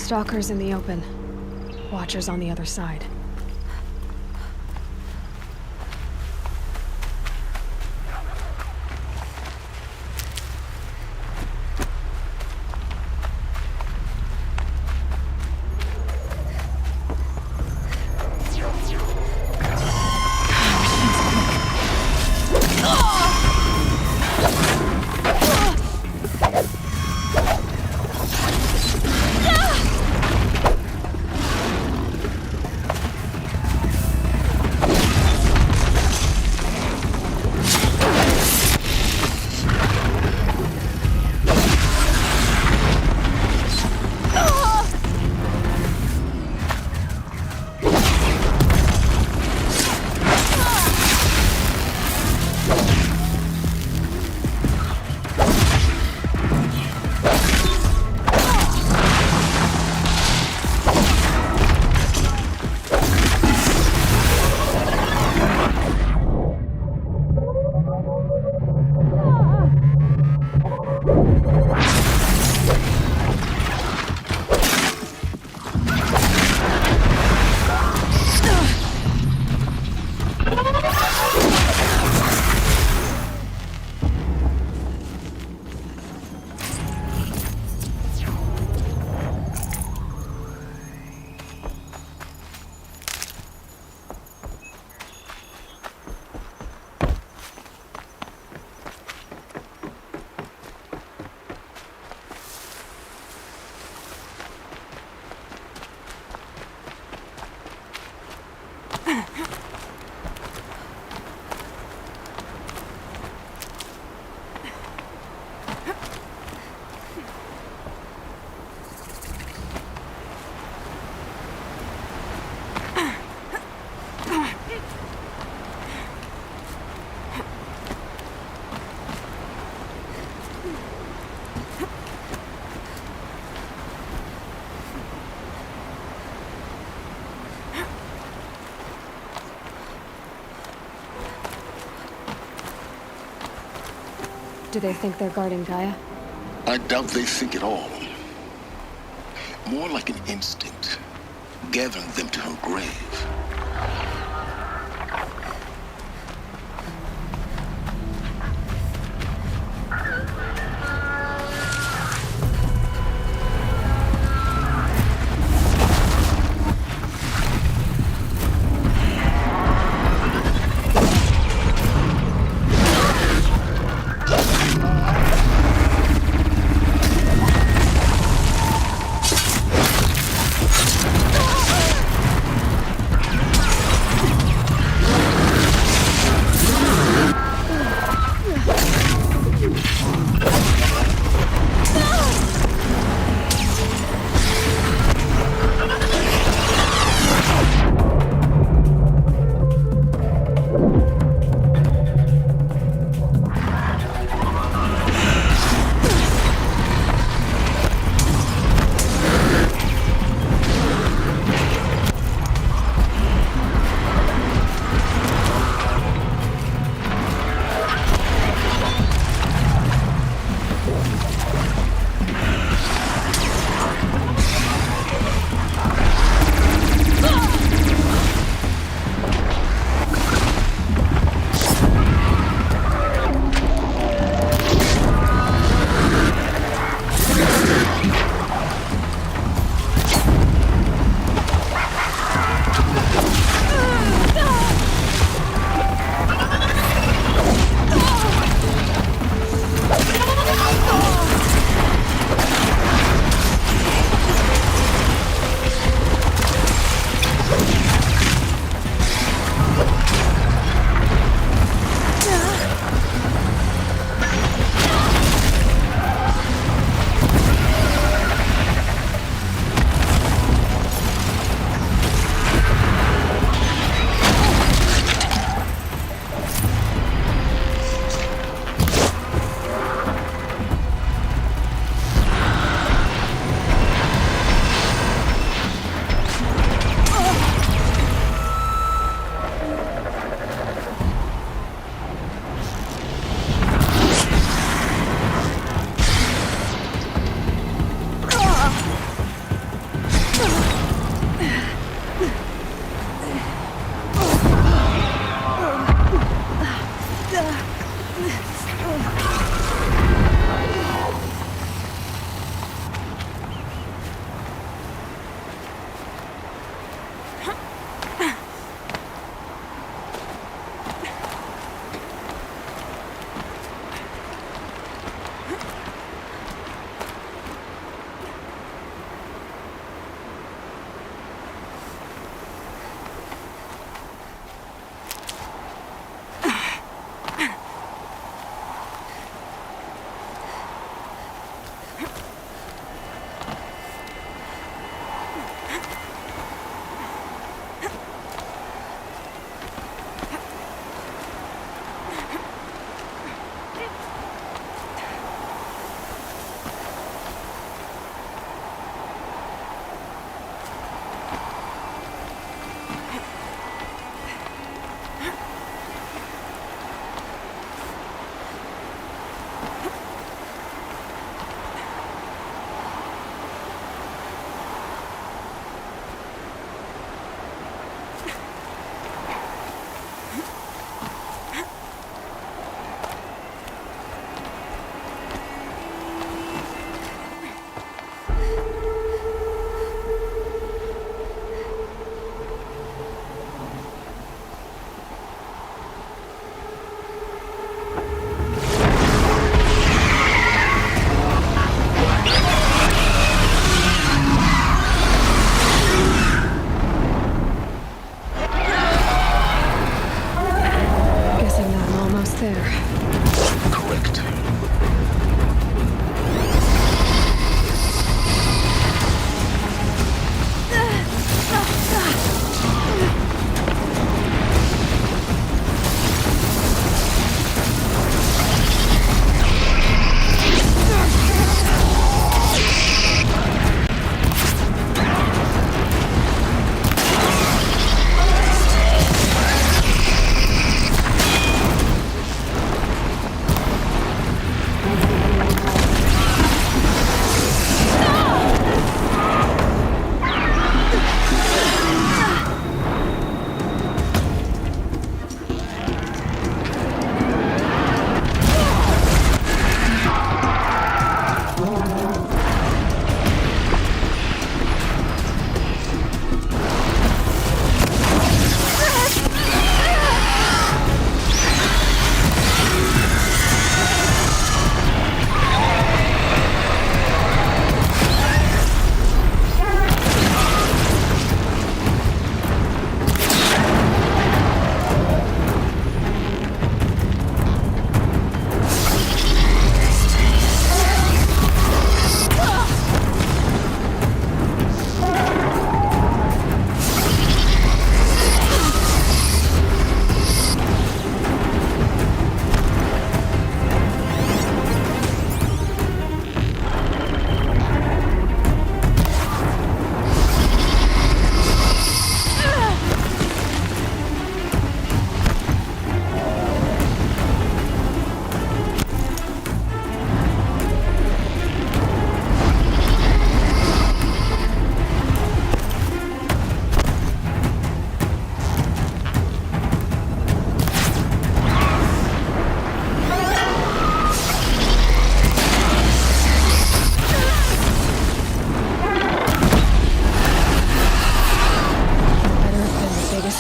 Stalkers in the open. Watchers on the other side. Do they think they're guarding Gaia? I doubt they think at all. More like an instinct, gathering them to her grave.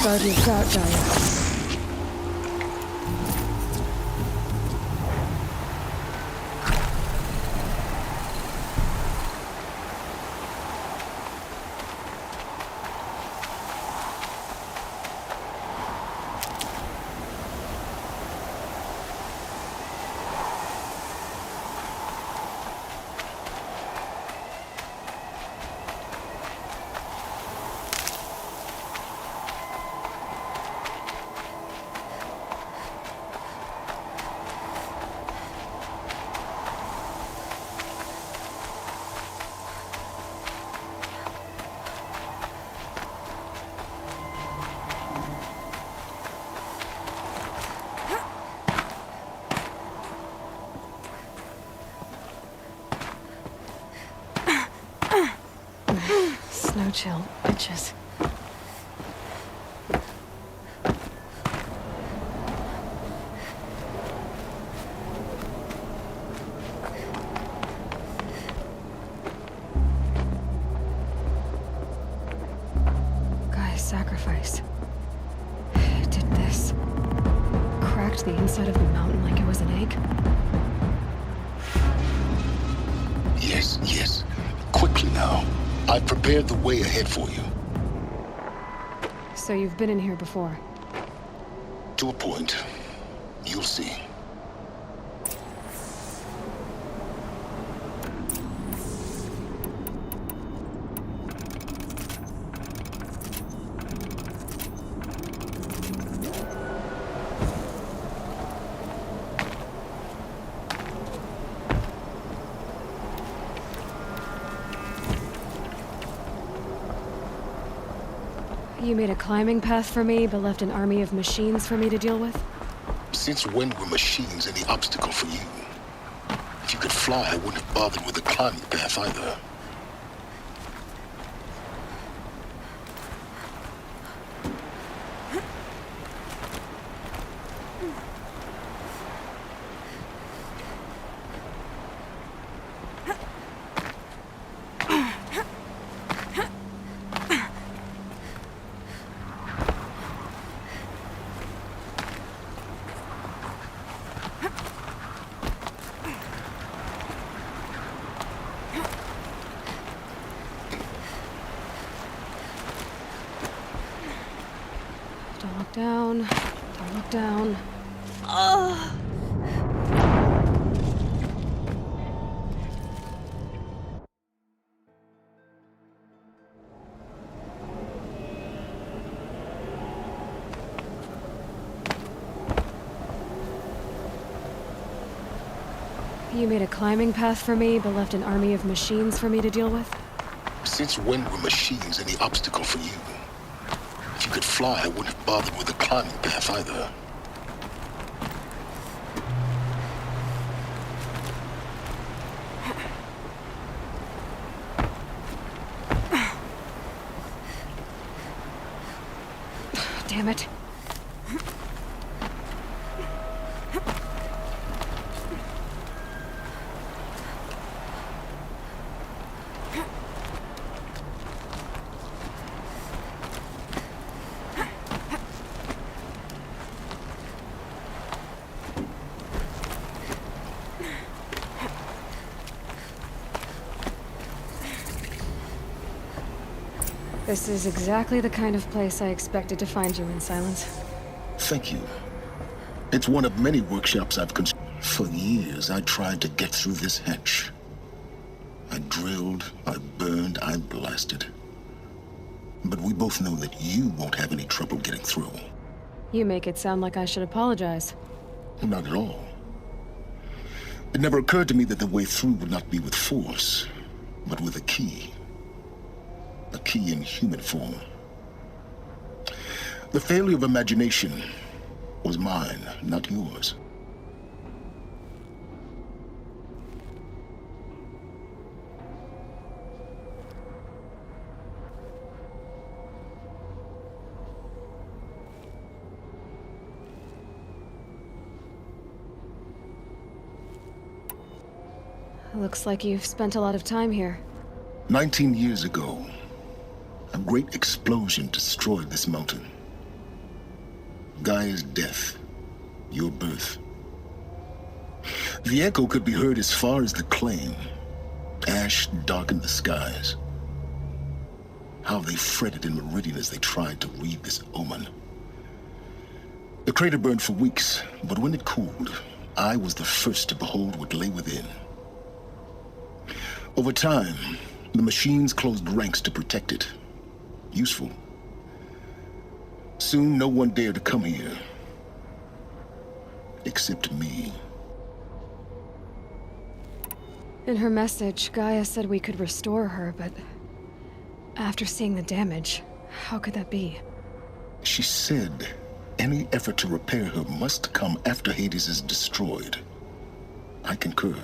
about your gout diet. Snow chill, bitches. Guy's sacrifice. It did this. Cracked the inside of the mountain like it was an egg. Yes, yes. Quickly now. I've prepared the way ahead for you. So you've been in here before? To a point. You'll see. You made a climbing path for me, but left an army of machines for me to deal with? Since when were machines any obstacle for you? If you could fly, I wouldn't have bothered with the climbing path either. Don't look down. Don't look down. Ugh. You made a climbing path for me, but left an army of machines for me to deal with? Since when were machines any obstacle for you? If you could fly, I wouldn't have bothered with the climbing path either. Damn it. This is exactly the kind of place I expected to find you in, Silence. Thank you. It's one of many workshops I've constructed. For years, I tried to get through this hatch. I drilled, I burned, I blasted. But we both know that you won't have any trouble getting through. You make it sound like I should apologize. Not at all. It never occurred to me that the way through would not be with force, but with a key. A key in human form. The failure of imagination was mine, not yours. Looks like you've spent a lot of time here. 19 years ago, a great explosion destroyed this mountain. Gaia's death. Your birth. The echo could be heard as far as the claim. Ash darkened the skies. How they fretted in Meridian as they tried to read this omen. The crater burned for weeks, but when it cooled, I was the first to behold what lay within. Over time, the machines closed ranks to protect it. Useful. Soon, no one dared to come here. Except me. In her message, Gaia said we could restore her, but after seeing the damage, how could that be? She said any effort to repair her must come after Hades is destroyed. I concur.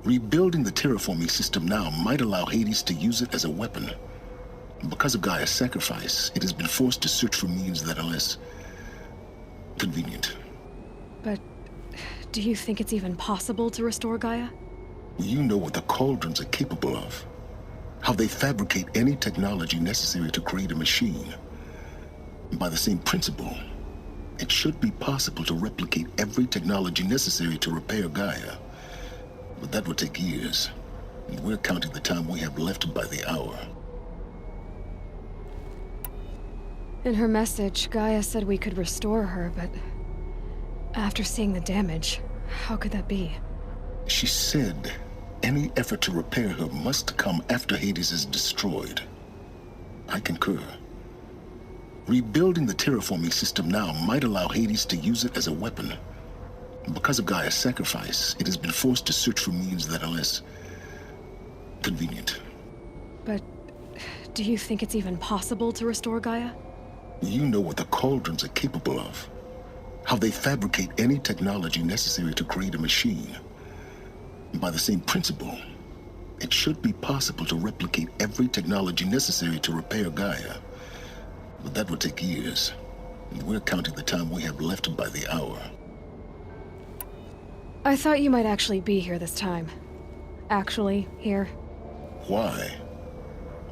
Rebuilding the terraforming system now might allow Hades to use it as a weapon. Because of Gaia's sacrifice, it has been forced to search for means that are less convenient. But do you think it's even possible to restore Gaia? You know what the Cauldrons are capable of. How they fabricate any technology necessary to create a machine. By the same principle, it should be possible to replicate every technology necessary to repair Gaia. But that would take years, and we're counting the time we have left by the hour. In her message, Gaia said we could restore her, but after seeing the damage, how could that be? She said any effort to repair her must come after Hades is destroyed. I concur. Rebuilding the terraforming system now might allow Hades to use it as a weapon. Because of Gaia's sacrifice, it has been forced to search for means that are less convenient. But do you think it's even possible to restore Gaia? You know what the Cauldrons are capable of. How they fabricate any technology necessary to create a machine. By the same principle, it should be possible to replicate every technology necessary to repair Gaia. But that would take years, and we're counting the time we have left by the hour. I thought you might actually be here this time. Actually, here. Why?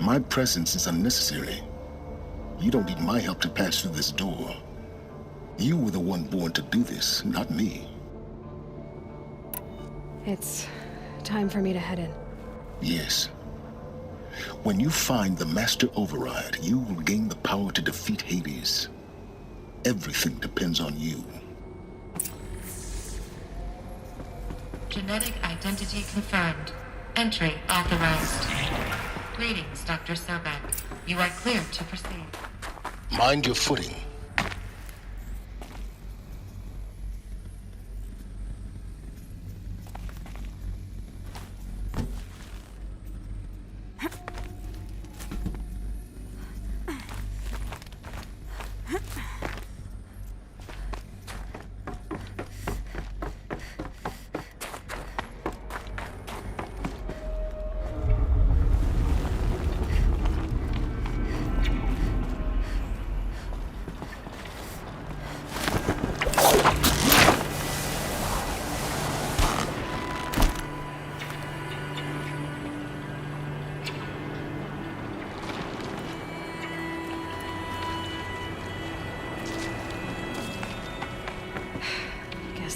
My presence is unnecessary. You don't need my help to pass through this door. You were the one born to do this, not me. It's time for me to head in. Yes. When you find the Master Override, you will gain the power to defeat Hades. Everything depends on you. Genetic identity confirmed. Entry authorized. Greetings, Dr. Sobek. You are clear to proceed. Mind your footing.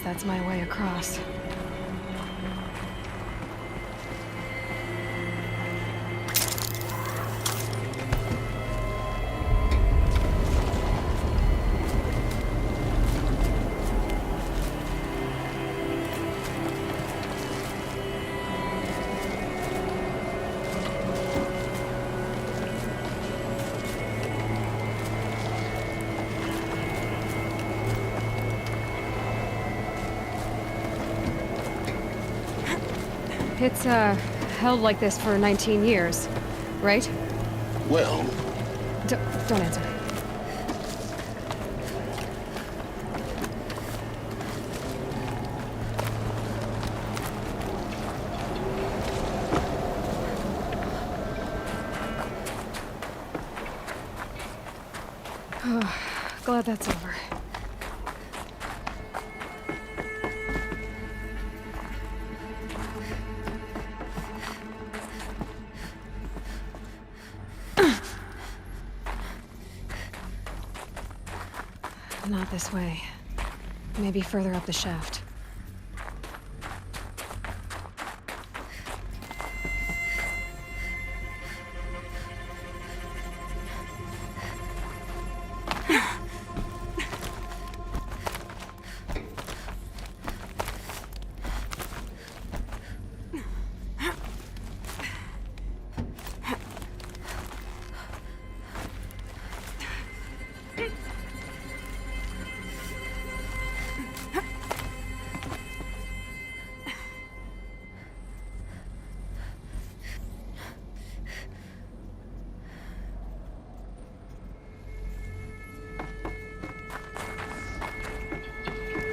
That's my way across. It's, held like this for 19 years, right? Well... Don't answer. Oh, glad that's over. Not this way. Maybe further up the shaft.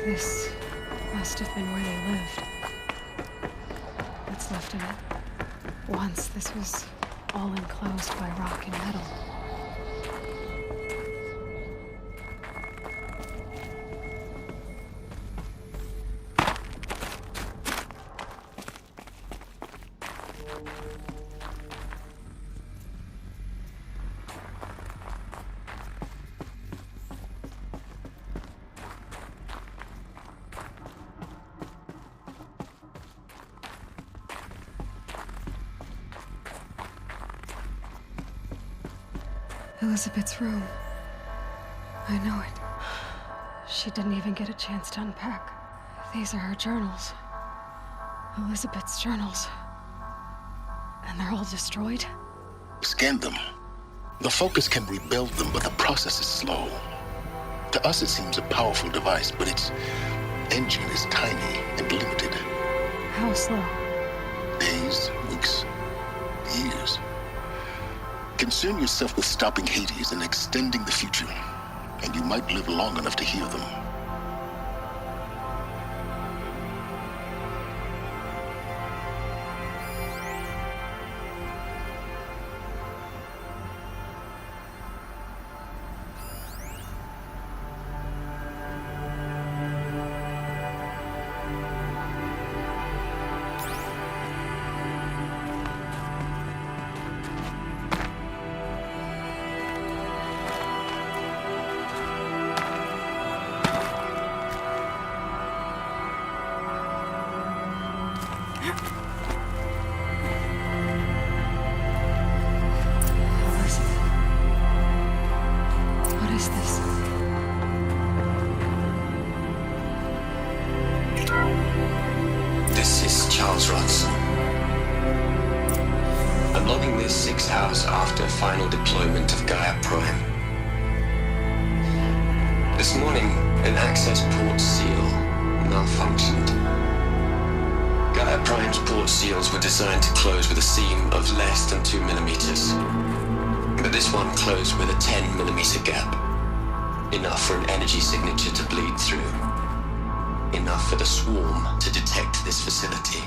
This must have been where they lived. What's left of it? Once, this was all enclosed by rock and metal. Elizabeth's room. I know it. She didn't even get a chance to unpack. These are her journals. Elizabeth's journals. And they're all destroyed? Scan them. The Focus can rebuild them, but the process is slow. To us, it seems a powerful device, but its engine is tiny and limited. How slow? Days, weeks, years. Concern yourself with stopping Hades and extending the future, and you might live long enough to hear them. What is this? This is Charles Rodson. I'm logging this 6 hours after final deployment of Gaia Prime. This morning, an access port seal malfunctioned. Gaia Prime's port seals were designed to close with a seam of less than 2 millimeters. But this one closed with a 10 millimeter gap. Enough for an energy signature to bleed through. Enough for the swarm to detect this facility.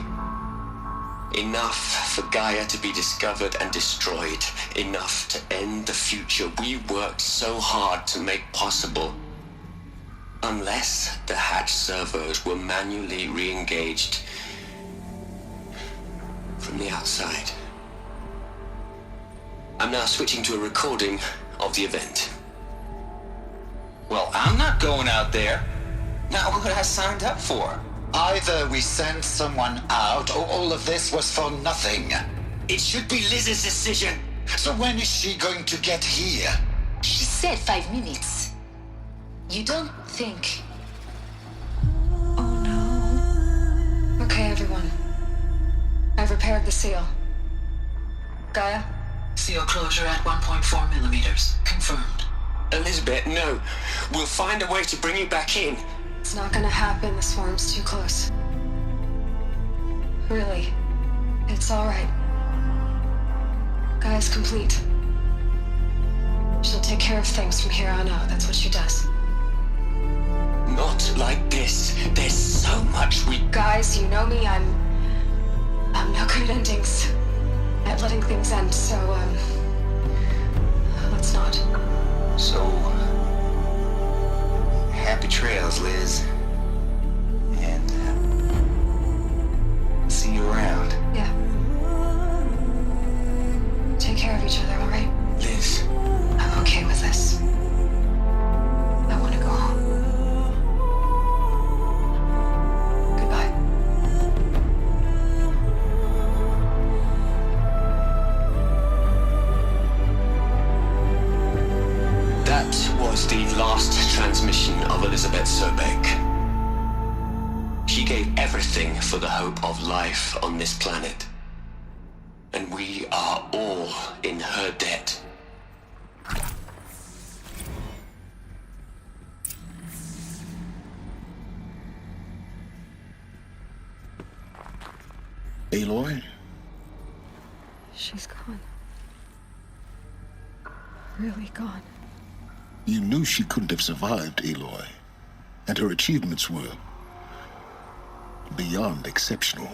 Enough for Gaia to be discovered and destroyed. Enough to end the future we worked so hard to make possible. Unless the hatch servos were manually re-engaged from the outside. I'm now switching to a recording of the event. Well, I'm not going out there. Not what I signed up for. Either we send someone out, or all of this was for nothing. It should be Liz's decision. So when is she going to get here? She said 5 minutes. You don't think... Oh no. Okay, everyone. I've repaired the seal. Gaia? Seal closure at 1.4 millimeters. Confirmed. Elizabeth, no. We'll find a way to bring you back in. It's not gonna happen. The swarm's too close. Really. It's alright. Gaia's complete. She'll take care of things from here on out. That's what she does. Not like this. There's so much we... Guys, you know me. I'm no good at endings. At letting things end, so, let's not. So, happy trails, Liz. And, see you around. Yeah. Take care of each other, alright? Liz. I'm okay with this. I want to go home. was the last transmission of Elizabeth Sobek. She gave everything for the hope of life on this planet. And we are all in her debt. Aloy? She's gone. Really gone. You knew she couldn't have survived, Aloy. And her achievements were beyond exceptional.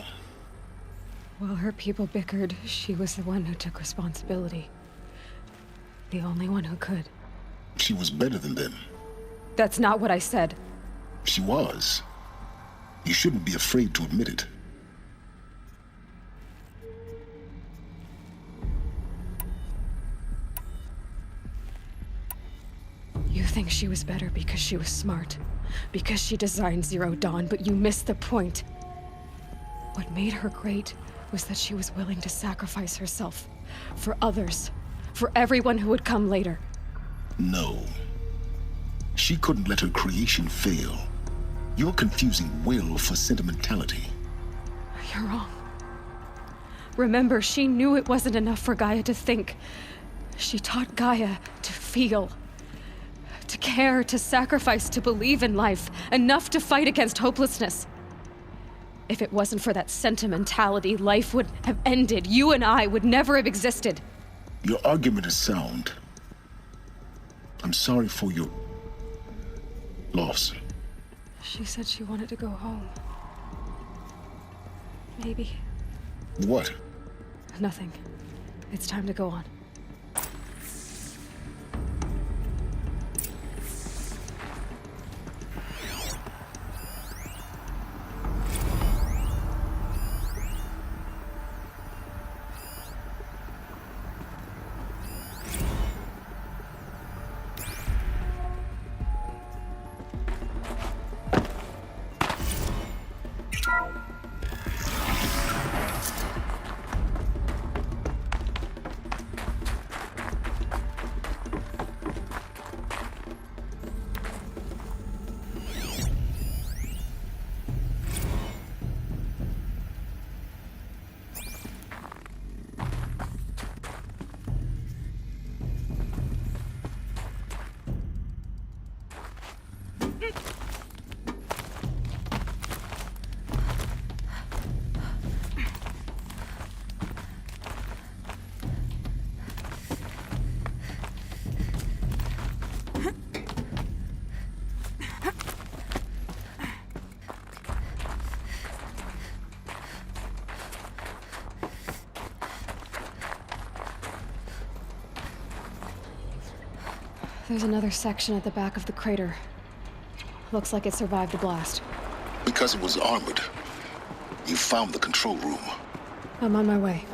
While her people bickered, she was the one who took responsibility. The only one who could. She was better than them. That's not what I said. She was. You shouldn't be afraid to admit it. You think she was better because she was smart, because she designed Zero Dawn, but you missed the point. What made her great was that she was willing to sacrifice herself for others, for everyone who would come later. No. She couldn't let her creation fail. You're confusing will for sentimentality. You're wrong. Remember, she knew it wasn't enough for Gaia to think. She taught Gaia to feel. To care, to sacrifice, to believe in life, enough to fight against hopelessness. If it wasn't for that sentimentality, life would have ended. You and I would never have existed. Your argument is sound. I'm sorry for your loss. She said she wanted to go home. Maybe. What? Nothing. It's time to go on. There's another section at the back of the crater. Looks like it survived the blast. Because it was armored. You found the control room. I'm on my way.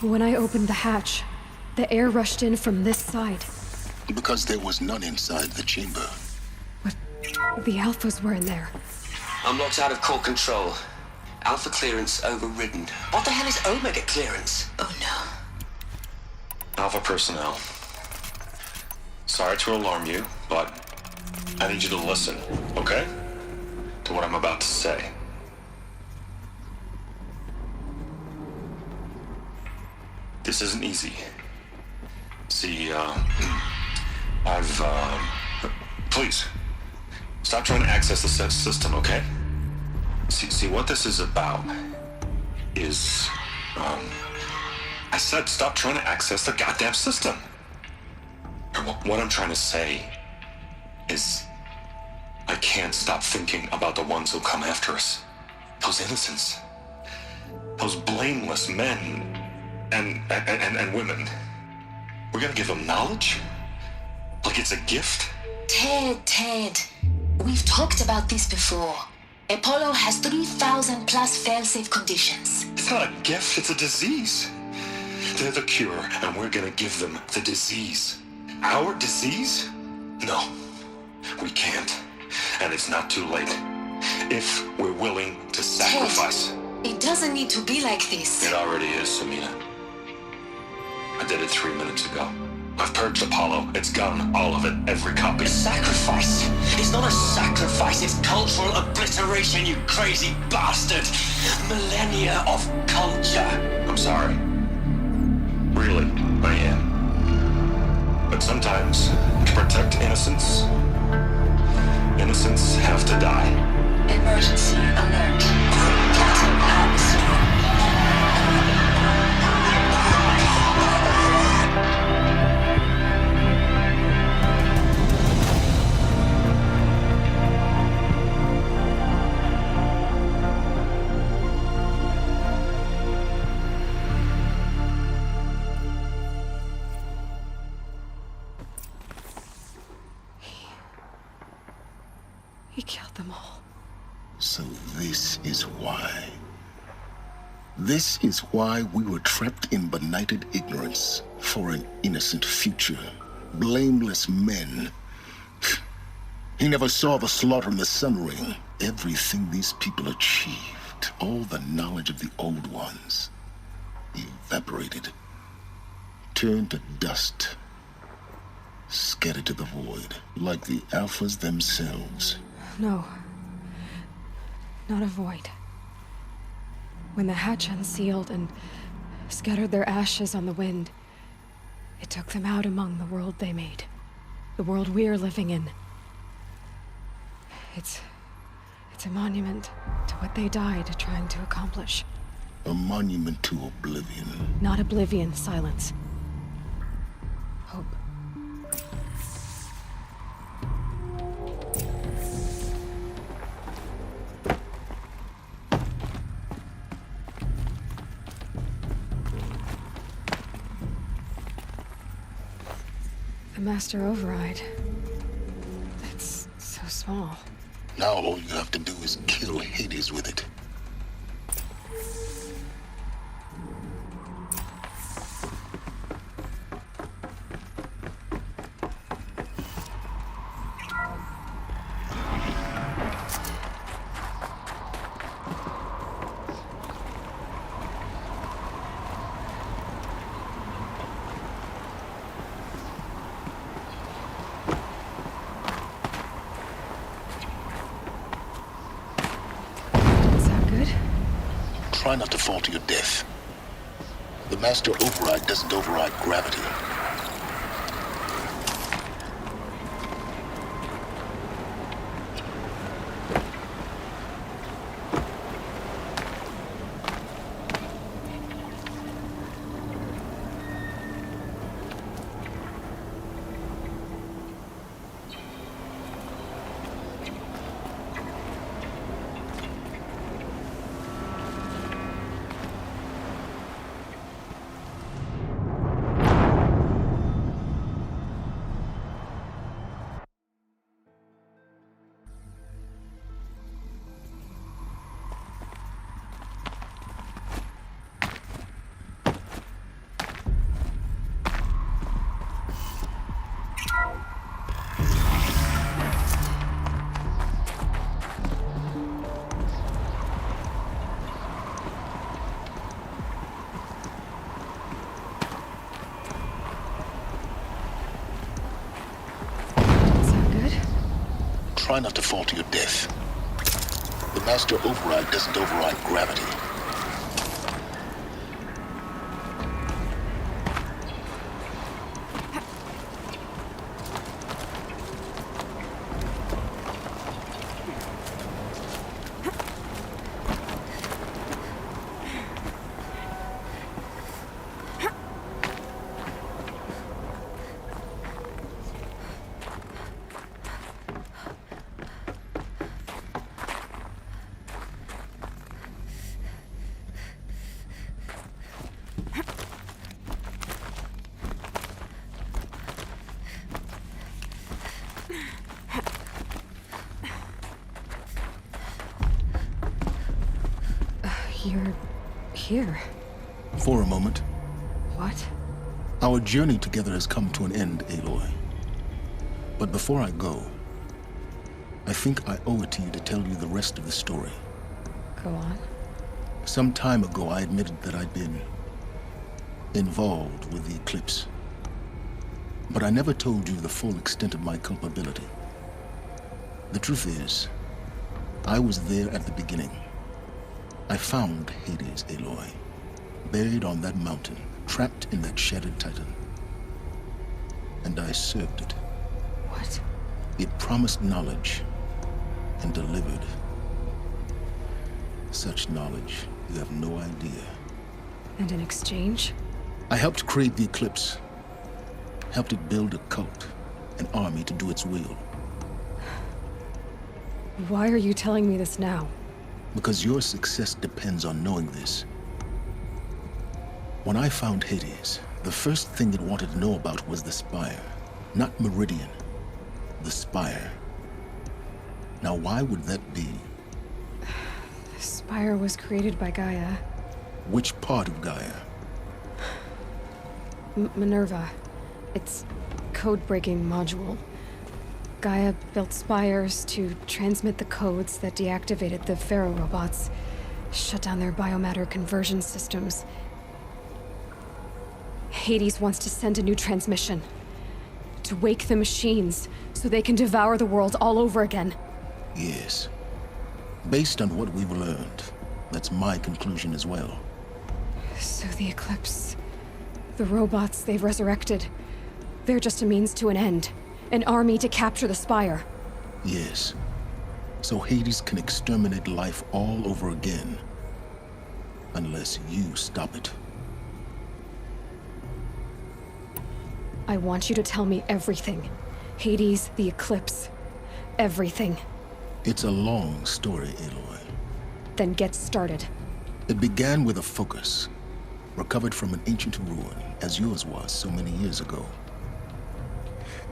When I opened the hatch, the air rushed in from this side. Because there was none inside the chamber. But the Alphas were in there. I'm locked out of core control. Alpha clearance overridden. What the hell is Omega clearance? Oh no. Alpha personnel. Sorry to alarm you, but I need you to listen, okay? To what I'm about to say. This isn't easy. See, please, stop trying to access the system, okay? See, what this is about is, I said stop trying to access the goddamn system. And what I'm trying to say is, I can't stop thinking about the ones who come after us. Those innocents. Those blameless men and women. We're gonna give them knowledge? Like it's a gift? Ted. We've talked about this before. Apollo has 3,000 plus fail-safe conditions. It's not a gift, it's a disease. They're the cure, and we're gonna give them the disease. Our disease? No, we can't. And it's not too late. If we're willing to sacrifice. Ted, it doesn't need to be like this. It already is, Samina. I did it 3 minutes ago. I've purged Apollo. It's gone. All of it. Every copy. Sacrifice? It's not a sacrifice, it's cultural obliteration, you crazy bastard! Millennia of culture! I'm sorry. Really, I am. But sometimes, to protect innocence, innocents have to die. Emergency alert. Platinum atmosphere. He killed them all. So this is why. This is why we were trapped in benighted ignorance for an innocent future. Blameless men. He never saw the slaughter in the Sun Ring. Everything these people achieved, all the knowledge of the old ones, evaporated, turned to dust, scattered to the void, like the Alphas themselves. No. Not a void. When the hatch unsealed and scattered their ashes on the wind, it took them out among the world they made. The world we're living in. It's a monument to what they died trying to accomplish. A monument to oblivion. Not oblivion, silence. Hope. The Master Override. It's so small. Now all you have to do is kill Hades with it. Try not to fall to your death. The Master Override doesn't override gravity. try not to fall to your death. The Master Override doesn't override gravity. You're here. For a moment. What? Our journey together has come to an end, Aloy. But before I go, I think I owe it to you to tell you the rest of the story. Go on. Some time ago, I admitted that I'd been involved with the eclipse. But I never told you the full extent of my culpability. The truth is, I was there at the beginning. I found Hades, Aloy, buried on that mountain, trapped in that shattered titan. And I served it. What? It promised knowledge and delivered. Such knowledge, you have no idea. And in exchange? I helped create the eclipse. Helped it build a cult, an army to do its will. Why are you telling me this now? Because your success depends on knowing this. When I found Hades, the first thing it wanted to know about was the Spire. Not Meridian. The Spire. Now why would that be? The Spire was created by Gaia. Which part of Gaia? Minerva. Its code-breaking module. Gaia built spires to transmit the codes that deactivated the Pharaoh robots, shut down their biomatter conversion systems. Hades wants to send a new transmission. To wake the machines, so they can devour the world all over again. Yes. Based on what we've learned, that's my conclusion as well. So the Eclipse, the robots they've resurrected, they're just a means to an end. An army to capture the Spire. Yes. So Hades can exterminate life all over again. Unless you stop it. I want you to tell me everything. Hades, the Eclipse. Everything. It's a long story, Aloy. Then get started. It began with a focus. Recovered from an ancient ruin, as yours was so many years ago.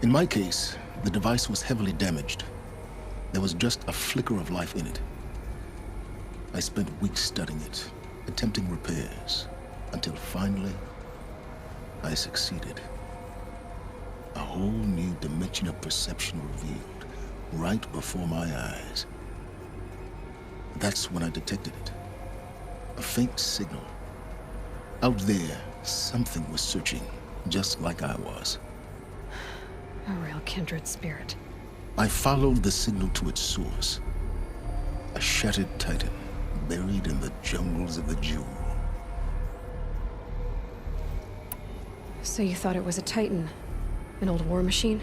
In my case, the device was heavily damaged. There was just a flicker of life in it. I spent weeks studying it, attempting repairs, until finally, I succeeded. A whole new dimension of perception revealed, right before my eyes. That's when I detected it. A faint signal. Out there, something was searching, just like I was. A real kindred spirit. I followed the signal to its source. A shattered titan, buried in the jungles of the Jewel. So you thought it was a titan? An old war machine?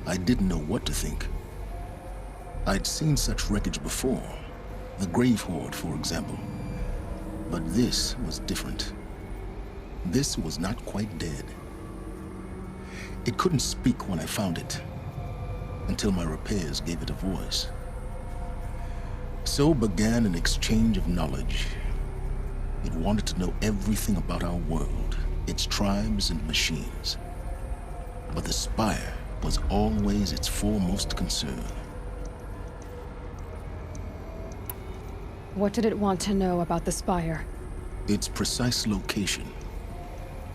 I didn't know what to think. I'd seen such wreckage before. The Grave Horde, for example. But this was different. This was not quite dead. It couldn't speak when I found it, until my repairs gave it a voice. So began an exchange of knowledge. It wanted to know everything about our world, its tribes and machines. But the Spire was always its foremost concern. What did it want to know about the Spire? Its precise location,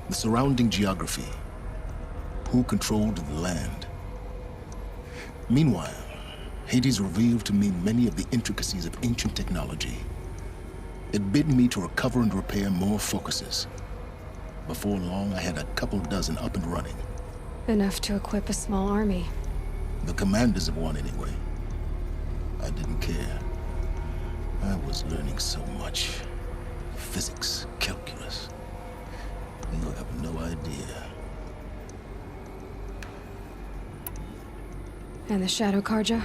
the surrounding geography, who controlled the land. Meanwhile, Hades revealed to me many of the intricacies of ancient technology. It bid me to recover and repair more focuses. Before long, I had a couple dozen up and running. Enough to equip a small army. The commanders of one, anyway. I didn't care. I was learning so much. Physics, calculus. You have no idea. And the Shadow Karja?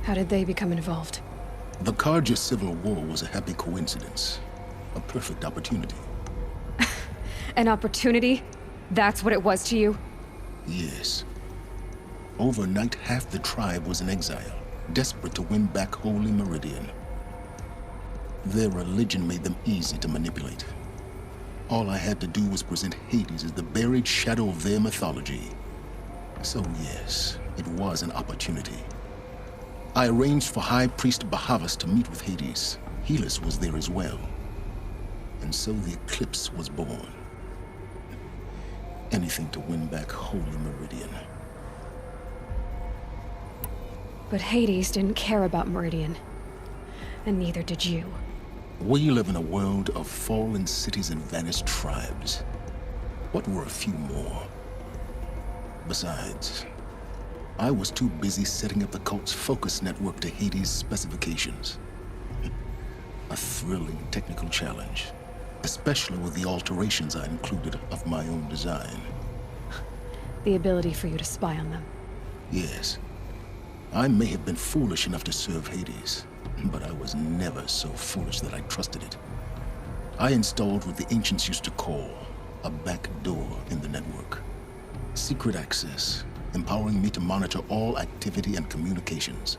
How did they become involved? The Karja Civil War was a happy coincidence. A perfect opportunity. An opportunity? That's what it was to you? Yes. Overnight, half the tribe was in exile, desperate to win back Holy Meridian. Their religion made them easy to manipulate. All I had to do was present Hades as the buried shadow of their mythology. So yes, it was an opportunity. I arranged for High Priest Bahavas to meet with Hades. Helis was there as well. And so the eclipse was born. Anything to win back Holy Meridian. But Hades didn't care about Meridian. And neither did you. We live in a world of fallen cities and vanished tribes. What were a few more? Besides, I was too busy setting up the cult's focus network to Hades' specifications. A thrilling technical challenge, especially with the alterations I included of my own design. The ability for you to spy on them. Yes. I may have been foolish enough to serve Hades, but I was never so foolish that I trusted it. I installed what the ancients used to call a back door in the network. Secret access, empowering me to monitor all activity and communications.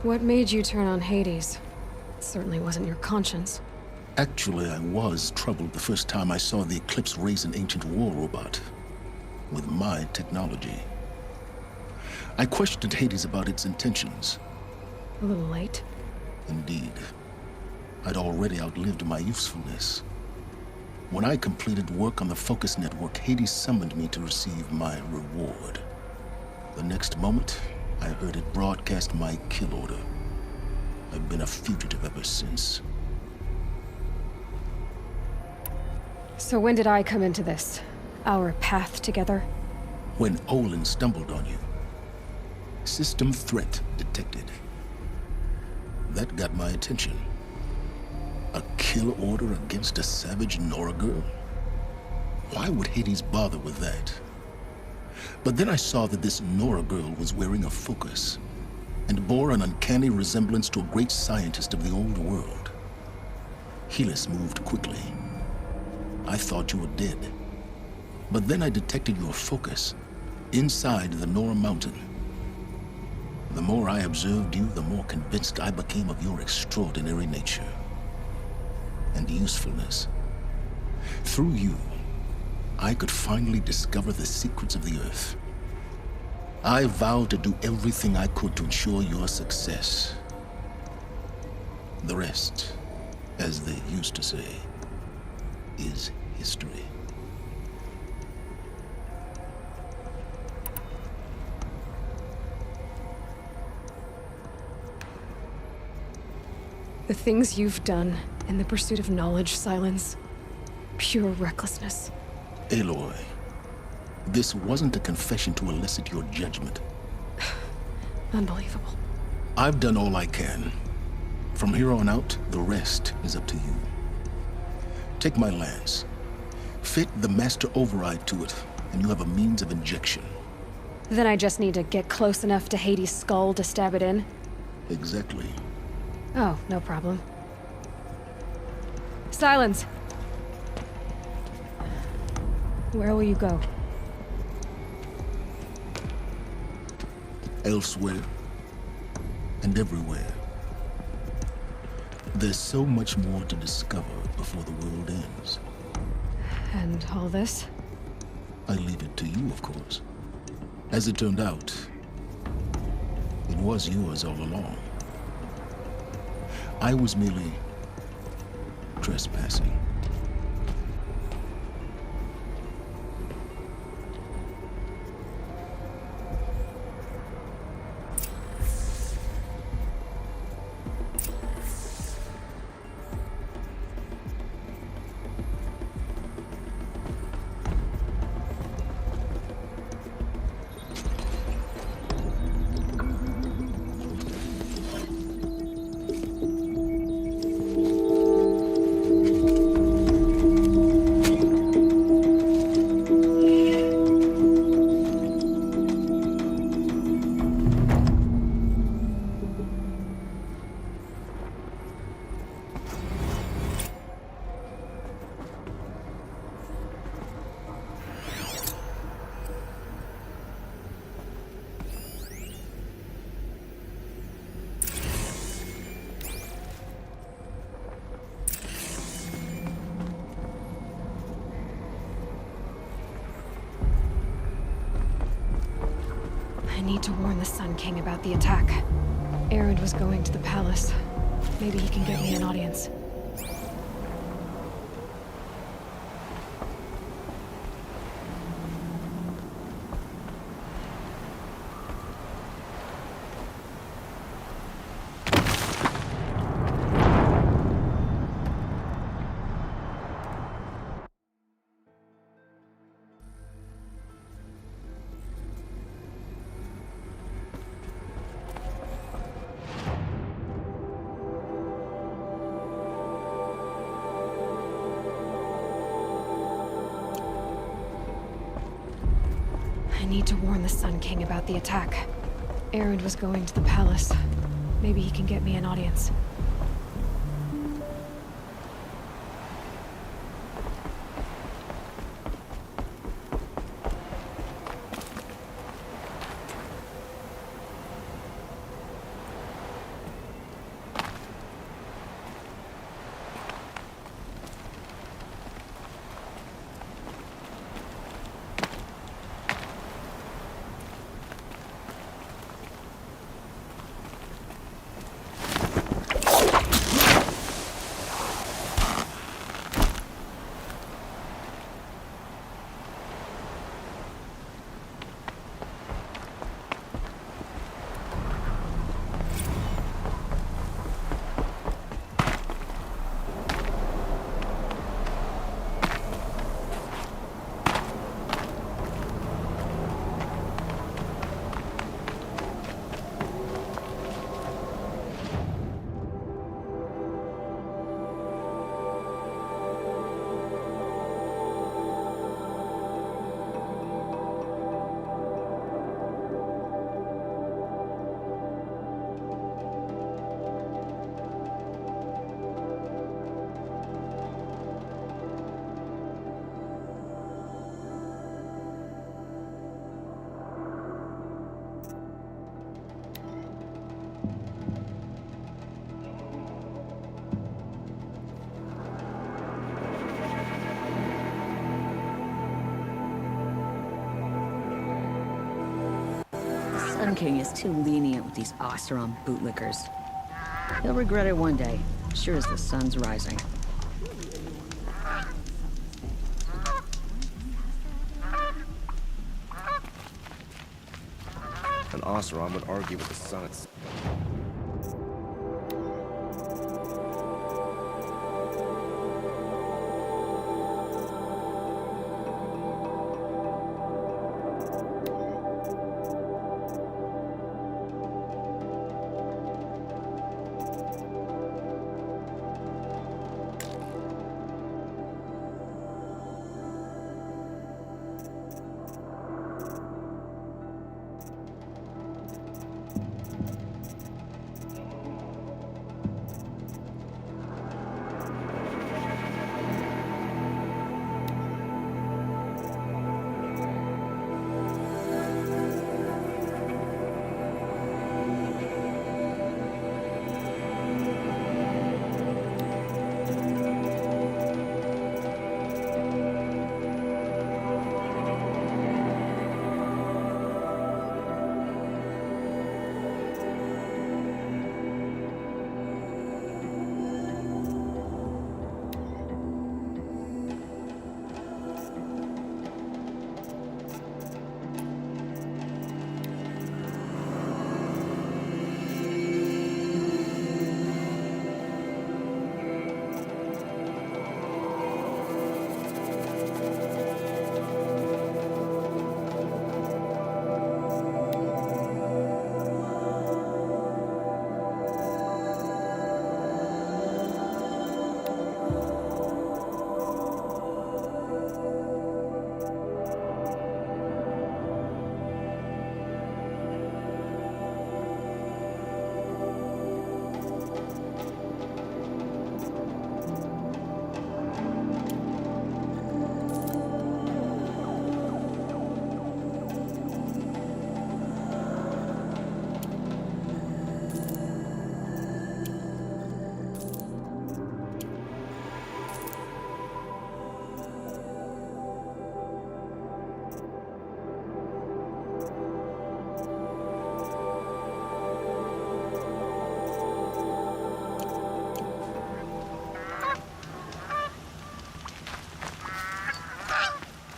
What made you turn on Hades? It certainly wasn't your conscience. Actually, I was troubled the first time I saw the Eclipse raise an ancient war robot with my technology. I questioned Hades about its intentions. A little late. Indeed. I'd already outlived my usefulness. When I completed work on the Focus Network, Hades summoned me to receive my reward. The next moment, I heard it broadcast my kill order. I've been a fugitive ever since. So when did I come into this? Our path together? When Olin stumbled on you. System threat detected. That got my attention. A kill order against a savage Nora girl? Why would Hades bother with that? But then I saw that this Nora girl was wearing a focus and bore an uncanny resemblance to a great scientist of the old world. Helis moved quickly. I thought you were dead. But then I detected your focus inside the Nora mountain. The more I observed you, the more convinced I became of your extraordinary nature and usefulness. Through you, I could finally discover the secrets of the Earth. I vowed to do everything I could to ensure your success. The rest, as they used to say, is history. The things you've done in the pursuit of knowledge, Silence. Pure recklessness. Aloy, this wasn't a confession to elicit your judgment. Unbelievable. I've done all I can. From here on out, the rest is up to you. Take my lance. Fit the master override to it, and you have a means of injection. Then I just need to get close enough to Hades' skull to stab it in? Exactly. Oh, no problem. Silence! Where will you go? Elsewhere. And everywhere. There's so much more to discover before the world ends. And all this? I leave it to you, of course. As it turned out, it was yours all along. I was merely trespassing. need to warn the Sun King about the attack. Erend was going to the palace. Maybe he can get me an audience. I need to warn the Sun King about the attack. Erend was going to the palace. Maybe he can get me an audience. Sun King is too lenient with these Oseram bootlickers. He'll regret it one day, sure as the sun's rising. An Oseram would argue with the sun itself.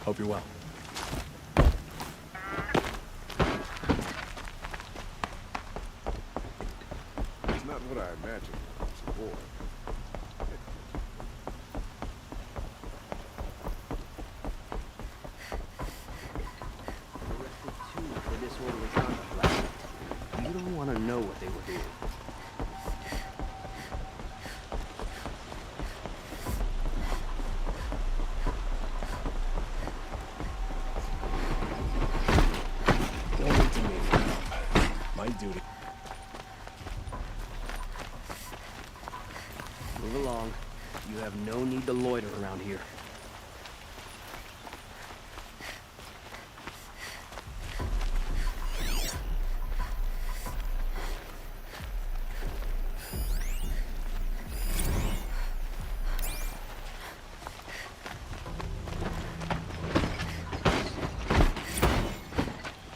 Hope you're well. It's not what I imagined. It's a war. Arrested two for disorderly conduct last night. You don't want to know what they were doing. Don't intimidate me. My duty. Move along. You have no need to loiter around here.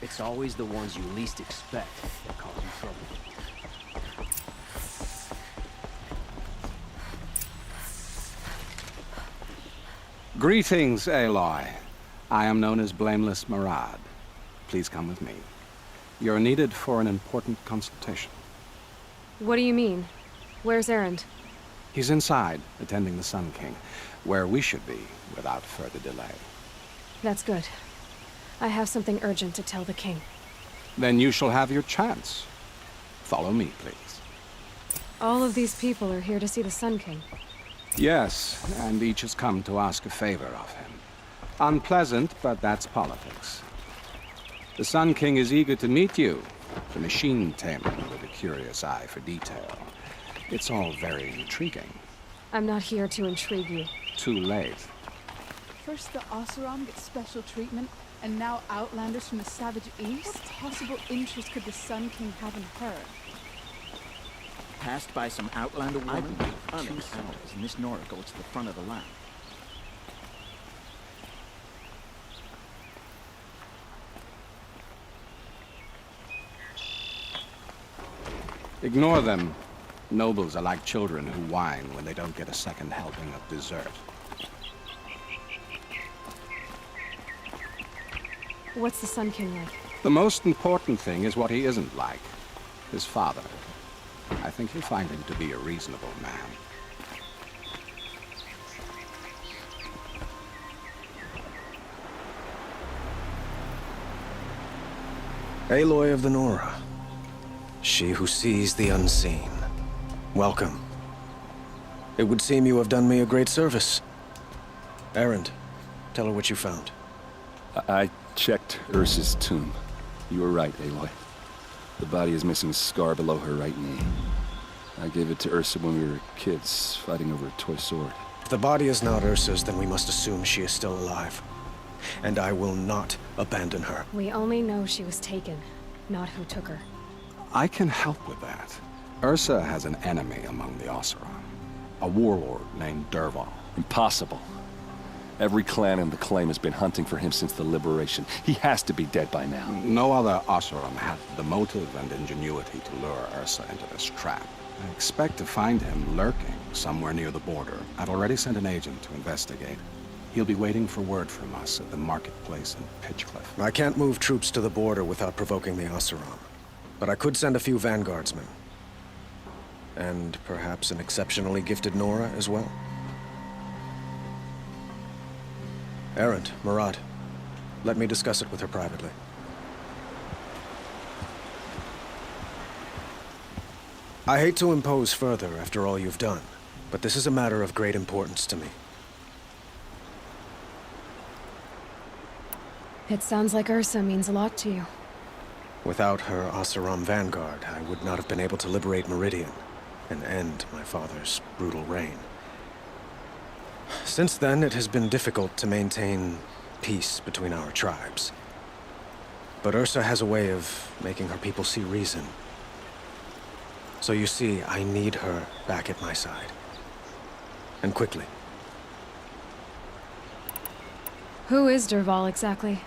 It's always the ones you least expect that cause you trouble. Greetings, Aloy. I am known as Blameless Marad. Please come with me. You're needed for an important consultation. What do you mean? Where's Erend? He's inside, attending the Sun King, where we should be without further delay. That's good. I have something urgent to tell the king. Then you shall have your chance. Follow me, please. All of these people are here to see the Sun King. Yes, and each has come to ask a favor of him. Unpleasant, but that's politics. The Sun King is eager to meet you, the machine tamer with a curious eye for detail. It's all very intriguing. I'm not here to intrigue you. Too late. First the Oseram get special treatment, and now outlanders from the savage east? What possible interest could the Sun King have in her? Passed by some outlander woman? Two elders, and this Nora goes to the front of the line. Ignore them. Nobles are like children who whine when they don't get a second helping of dessert. What's the Sun King like? The most important thing is what he isn't like. His father. I think you'll find him to be a reasonable man. Aloy of the Nora. She who sees the unseen. Welcome. It would seem you have done me a great service. Erend, tell her what you found. I checked Ursa's tomb. You were right, Aloy. The body is missing a scar below her right knee. I gave it to Ursa when we were kids, fighting over a toy sword. If the body is not Ursa's, then we must assume she is still alive. And I will not abandon her. We only know she was taken, not who took her. I can help with that. Ursa has an enemy among the Oseram. A warlord named Dervahl. Impossible. Every clan in the claim has been hunting for him since the liberation. He has to be dead by now. No other Oseram had the motive and ingenuity to lure Ursa into this trap. I expect to find him lurking somewhere near the border. I've already sent an agent to investigate. He'll be waiting for word from us at the marketplace in Pitchcliff. I can't move troops to the border without provoking the Oseram. But I could send a few vanguardsmen. And perhaps an exceptionally gifted Nora as well. Erend, Marad, let me discuss it with her privately. I hate to impose further after all you've done, but this is a matter of great importance to me. It sounds like Ursa means a lot to you. Without her Oseram vanguard, I would not have been able to liberate Meridian and end my father's brutal reign. Since then, it has been difficult to maintain peace between our tribes. But Ursa has a way of making her people see reason. So you see, I need her back at my side. And quickly. Who is Dervahl exactly?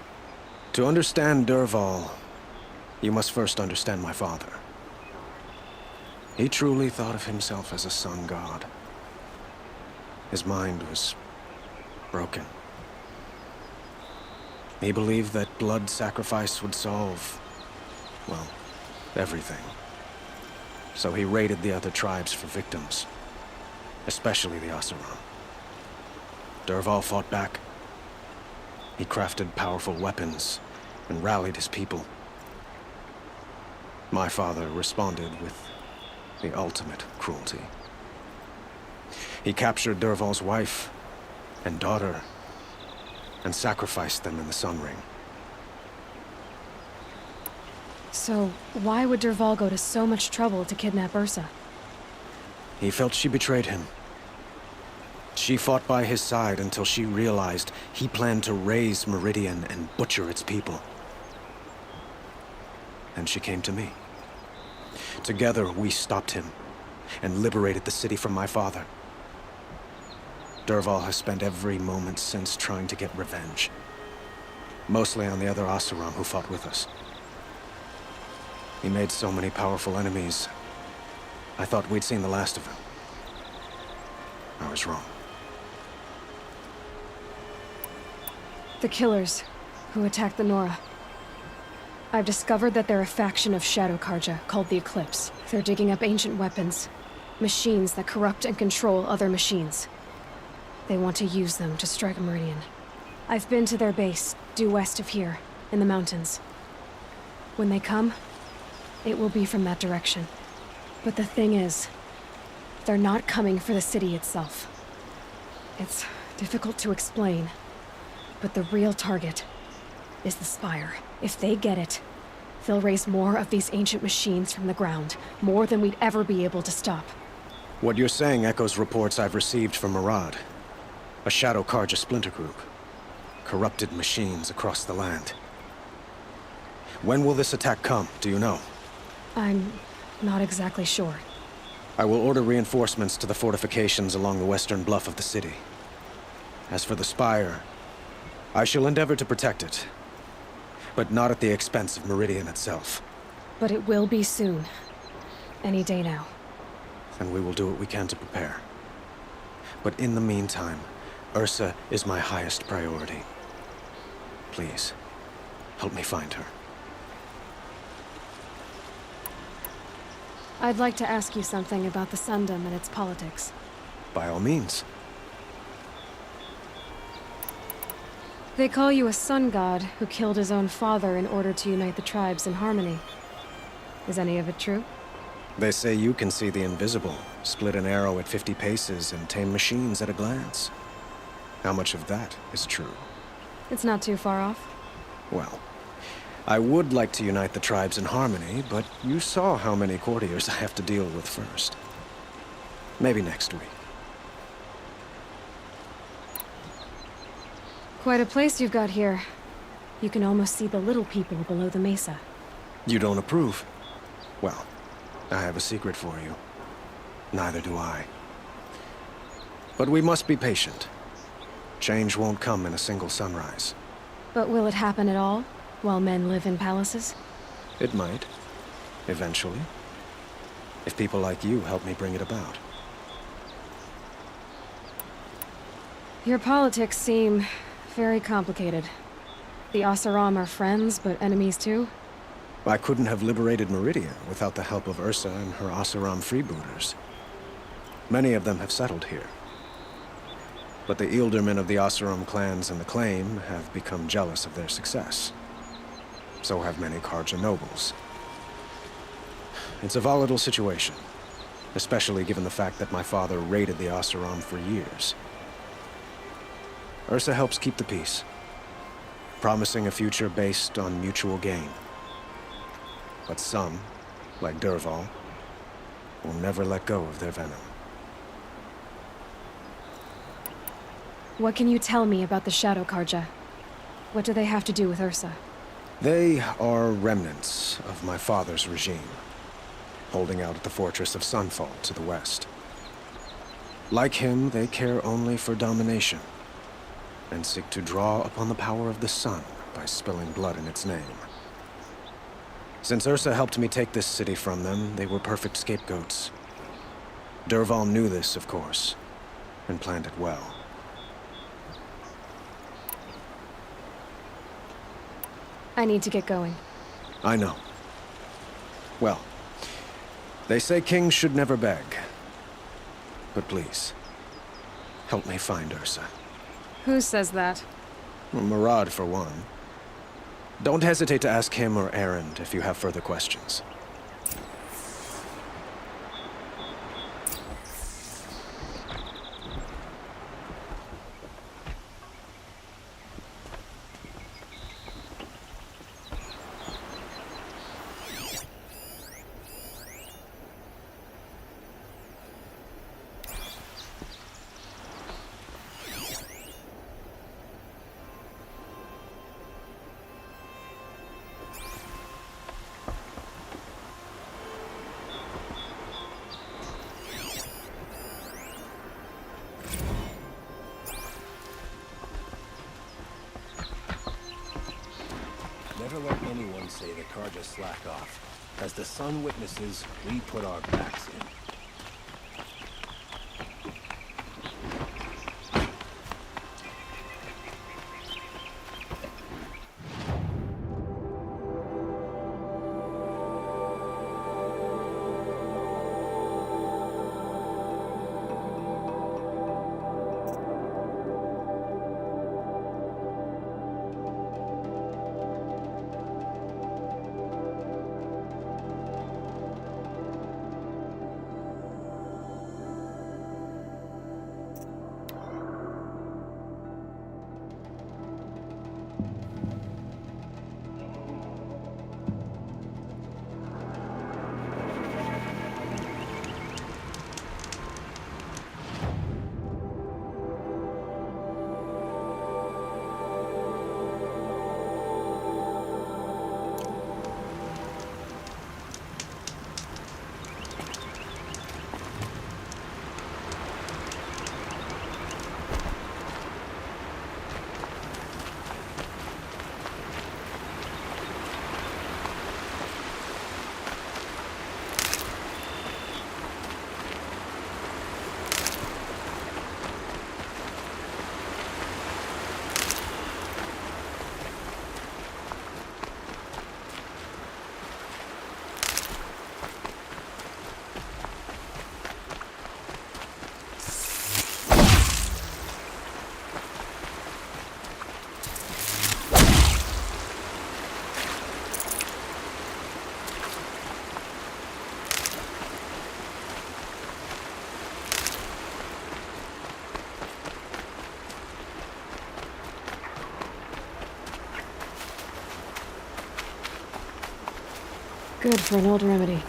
To understand Dervahl, you must first understand my father. He truly thought of himself as a sun god. His mind was broken. He believed that blood sacrifice would solve, well, everything. So he raided the other tribes for victims, especially the Oseram. Dervahl fought back. He crafted powerful weapons and rallied his people. My father responded with the ultimate cruelty. He captured Dervahl's wife and daughter and sacrificed them in the Sun Ring. So, why would Dervahl go to so much trouble to kidnap Ursa? He felt she betrayed him. She fought by his side until she realized he planned to raise Meridian and butcher its people. And she came to me. Together, we stopped him and liberated the city from my father. Dervahl has spent every moment since trying to get revenge. Mostly on the other Oseram who fought with us. He made so many powerful enemies. I thought we'd seen the last of him. I was wrong. The killers who attacked the Nora. I've discovered that they're a faction of Shadow Karja called the Eclipse. They're digging up ancient weapons. Machines that corrupt and control other machines. They want to use them to strike Meridian. I've been to their base, due west of here, in the mountains. When they come, it will be from that direction. But the thing is, they're not coming for the city itself. It's difficult to explain, but the real target is the Spire. If they get it, they'll raise more of these ancient machines from the ground, more than we'd ever be able to stop. What you're saying echoes reports I've received from Murad, a Shadow Karja splinter group. Corrupted machines across the land. When will this attack come, do you know? I'm not exactly sure. I will order reinforcements to the fortifications along the western bluff of the city. As for the Spire, I shall endeavor to protect it, but not at the expense of Meridian itself. But it will be soon. Any day now. And we will do what we can to prepare. But in the meantime, Ursa is my highest priority. Please, help me find her. I'd like to ask you something about the Sundom and its politics. By all means. They call you a sun god who killed his own father in order to unite the tribes in harmony. Is any of it true? They say you can see the invisible, split an arrow at 50 paces, and tame machines at a glance. How much of that is true? It's not too far off. Well, I would like to unite the tribes in harmony, but you saw how many courtiers I have to deal with first. Maybe next week. Quite a place you've got here. You can almost see the little people below the mesa. You don't approve? Well, I have a secret for you. Neither do I. But we must be patient. Change won't come in a single sunrise. But will it happen at all, while men live in palaces? It might. Eventually. If people like you help me bring it about. Your politics seem very complicated. The Oseram are friends, but enemies too? I couldn't have liberated Meridian without the help of Ursa and her Oseram freebooters. Many of them have settled here. But the Ealdormen of the Oseram clans and the Claim have become jealous of their success. So have many Karja nobles. It's a volatile situation, especially given the fact that my father raided the Oseram for years. Ursa helps keep the peace, promising a future based on mutual gain. But some, like Dervahl, will never let go of their venom. What can you tell me about the Shadow Karja? What do they have to do with Ursa? They are remnants of my father's regime, holding out at the fortress of Sunfall to the west. Like him, they care only for domination, and seek to draw upon the power of the sun by spilling blood in its name. Since Ursa helped me take this city from them, they were perfect scapegoats. Dervahl knew this, of course, and planned it well. I need to get going. I know. Well, they say kings should never beg. But please, help me find Ursa. Who says that? Well, Murad, for one. Don't hesitate to ask him or Erend if you have further questions. Never let anyone say the Karja slack off. As the sun witnesses, we put our backs in. Good for an old remedy.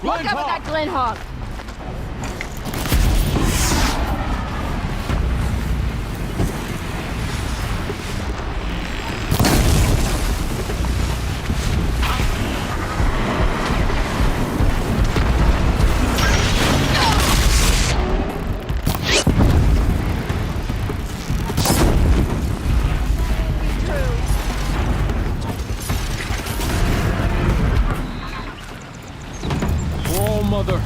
Look out with that Glenhawk! Oh, mother!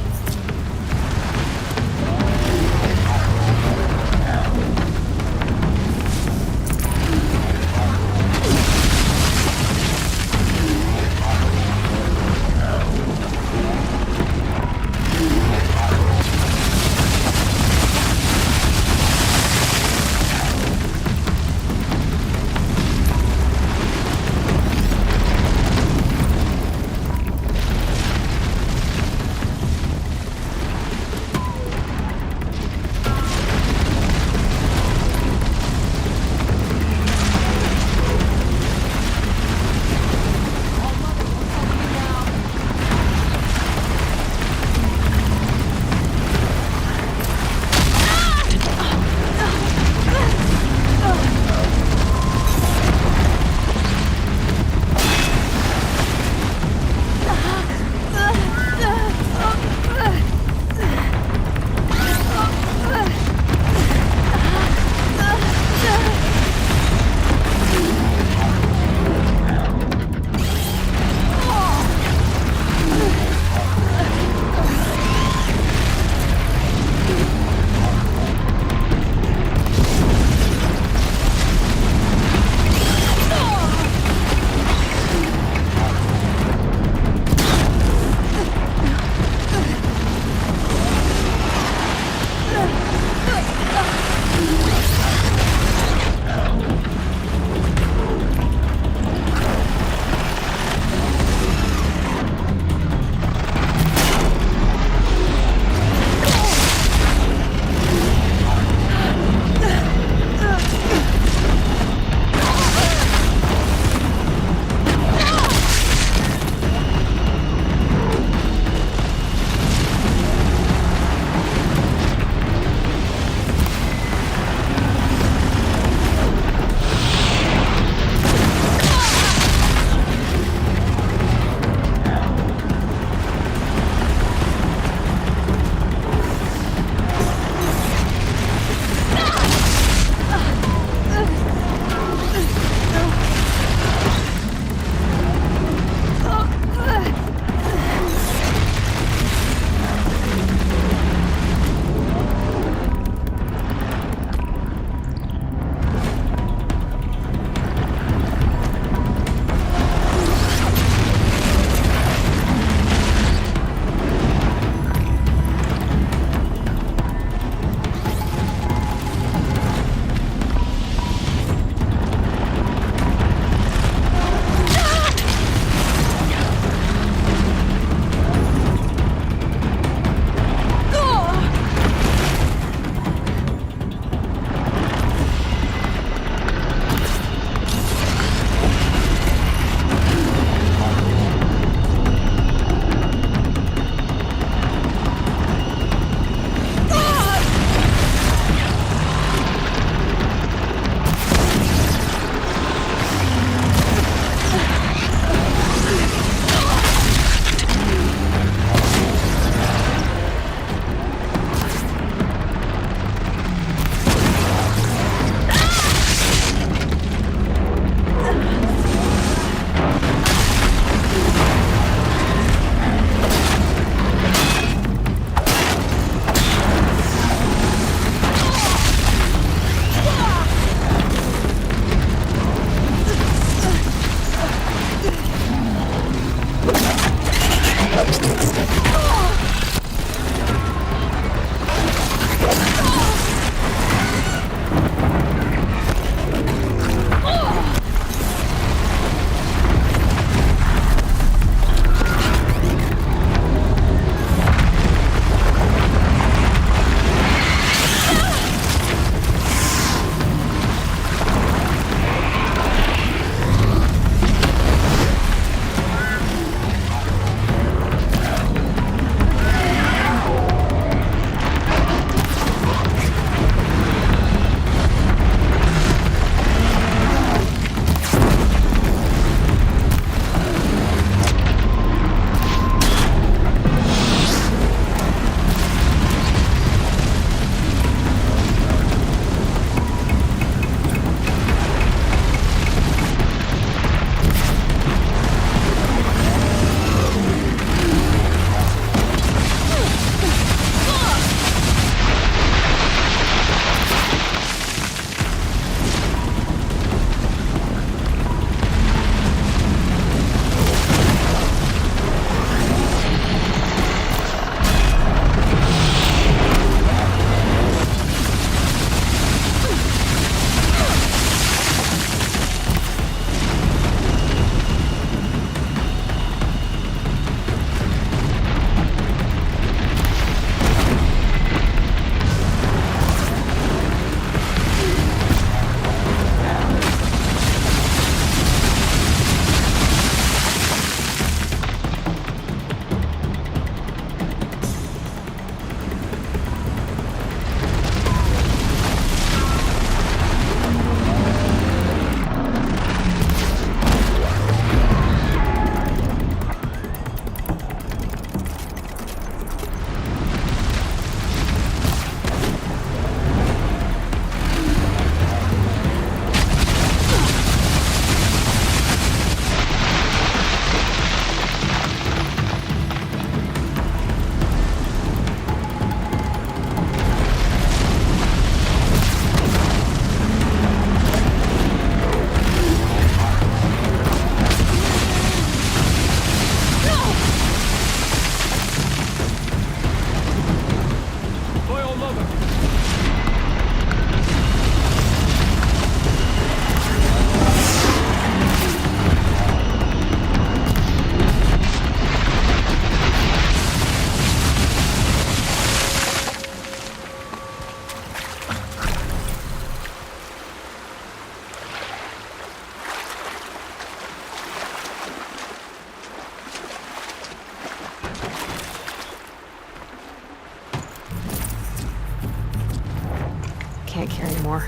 can't carry more.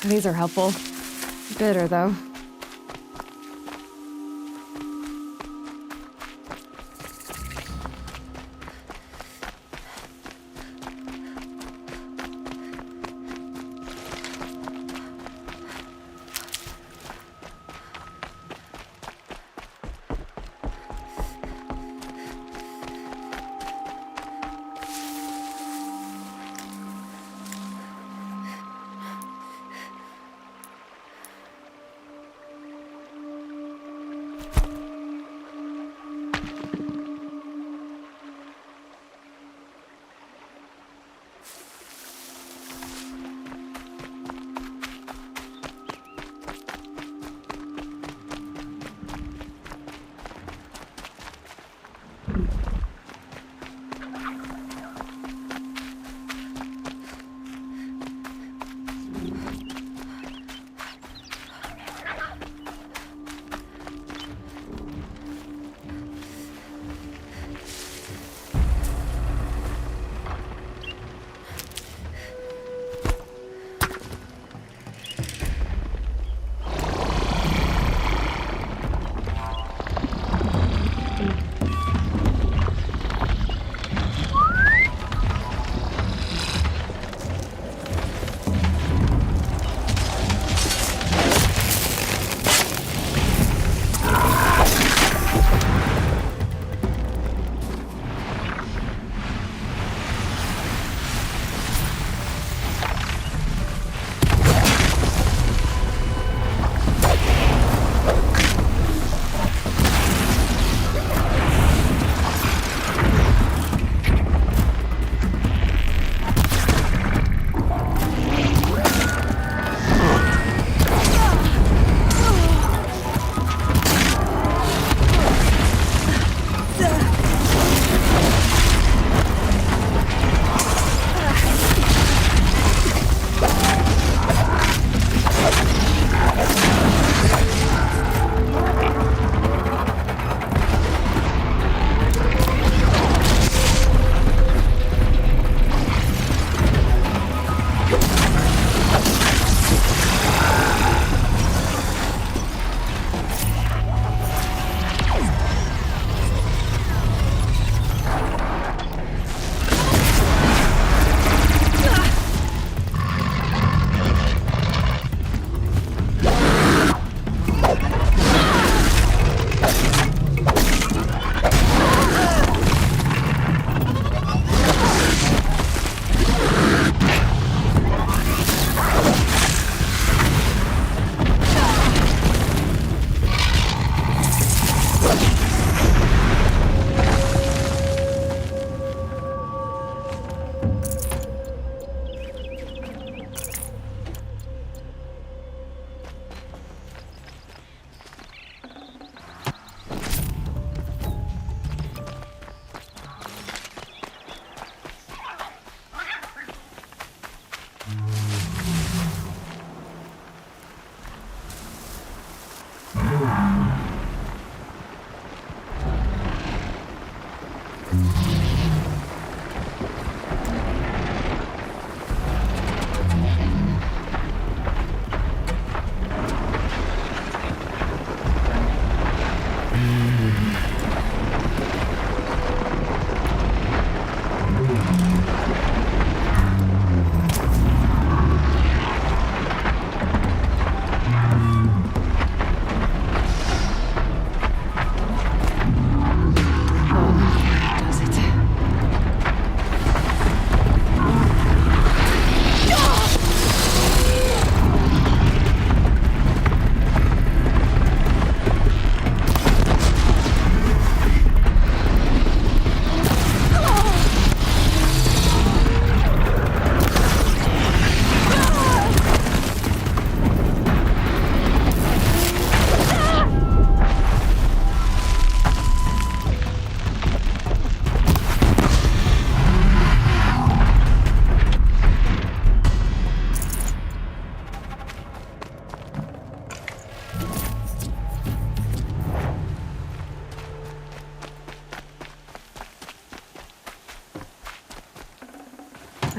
These are helpful. Bitter, though.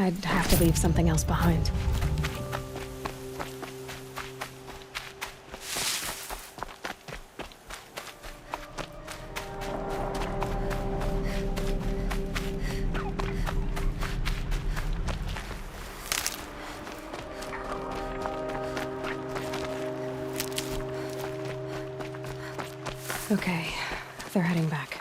I'd have to leave something else behind. Okay, they're heading back.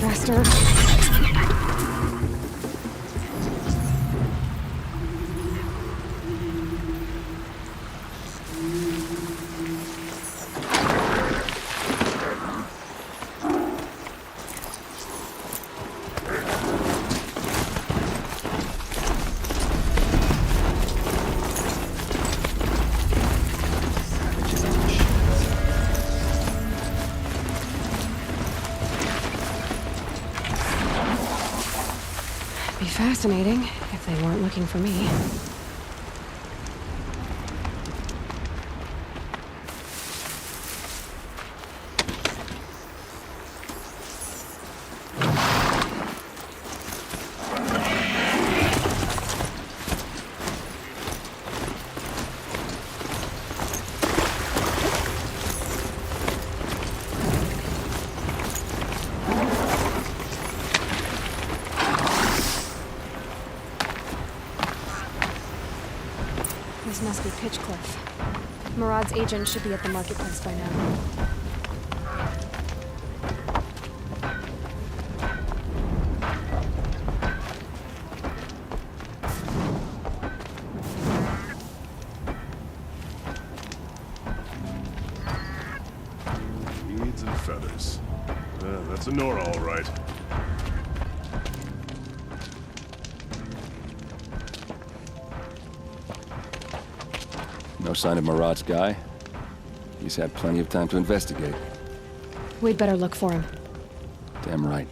Faster. Be fascinating if they weren't looking for me. This must be Pitchcliff. Murad's agent should be at the marketplace by now. Beads and feathers. That's a Nora, all right. No sign of Murad's guy? He's had plenty of time to investigate. We'd better look for him. Damn right.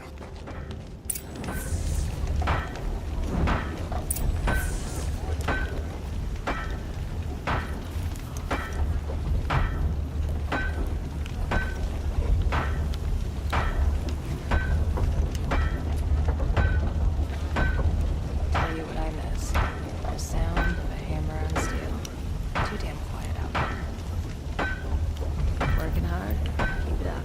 Tell you what I miss. The sound of a hammer on steel. Too damn quiet out there. Working hard. Keep it up.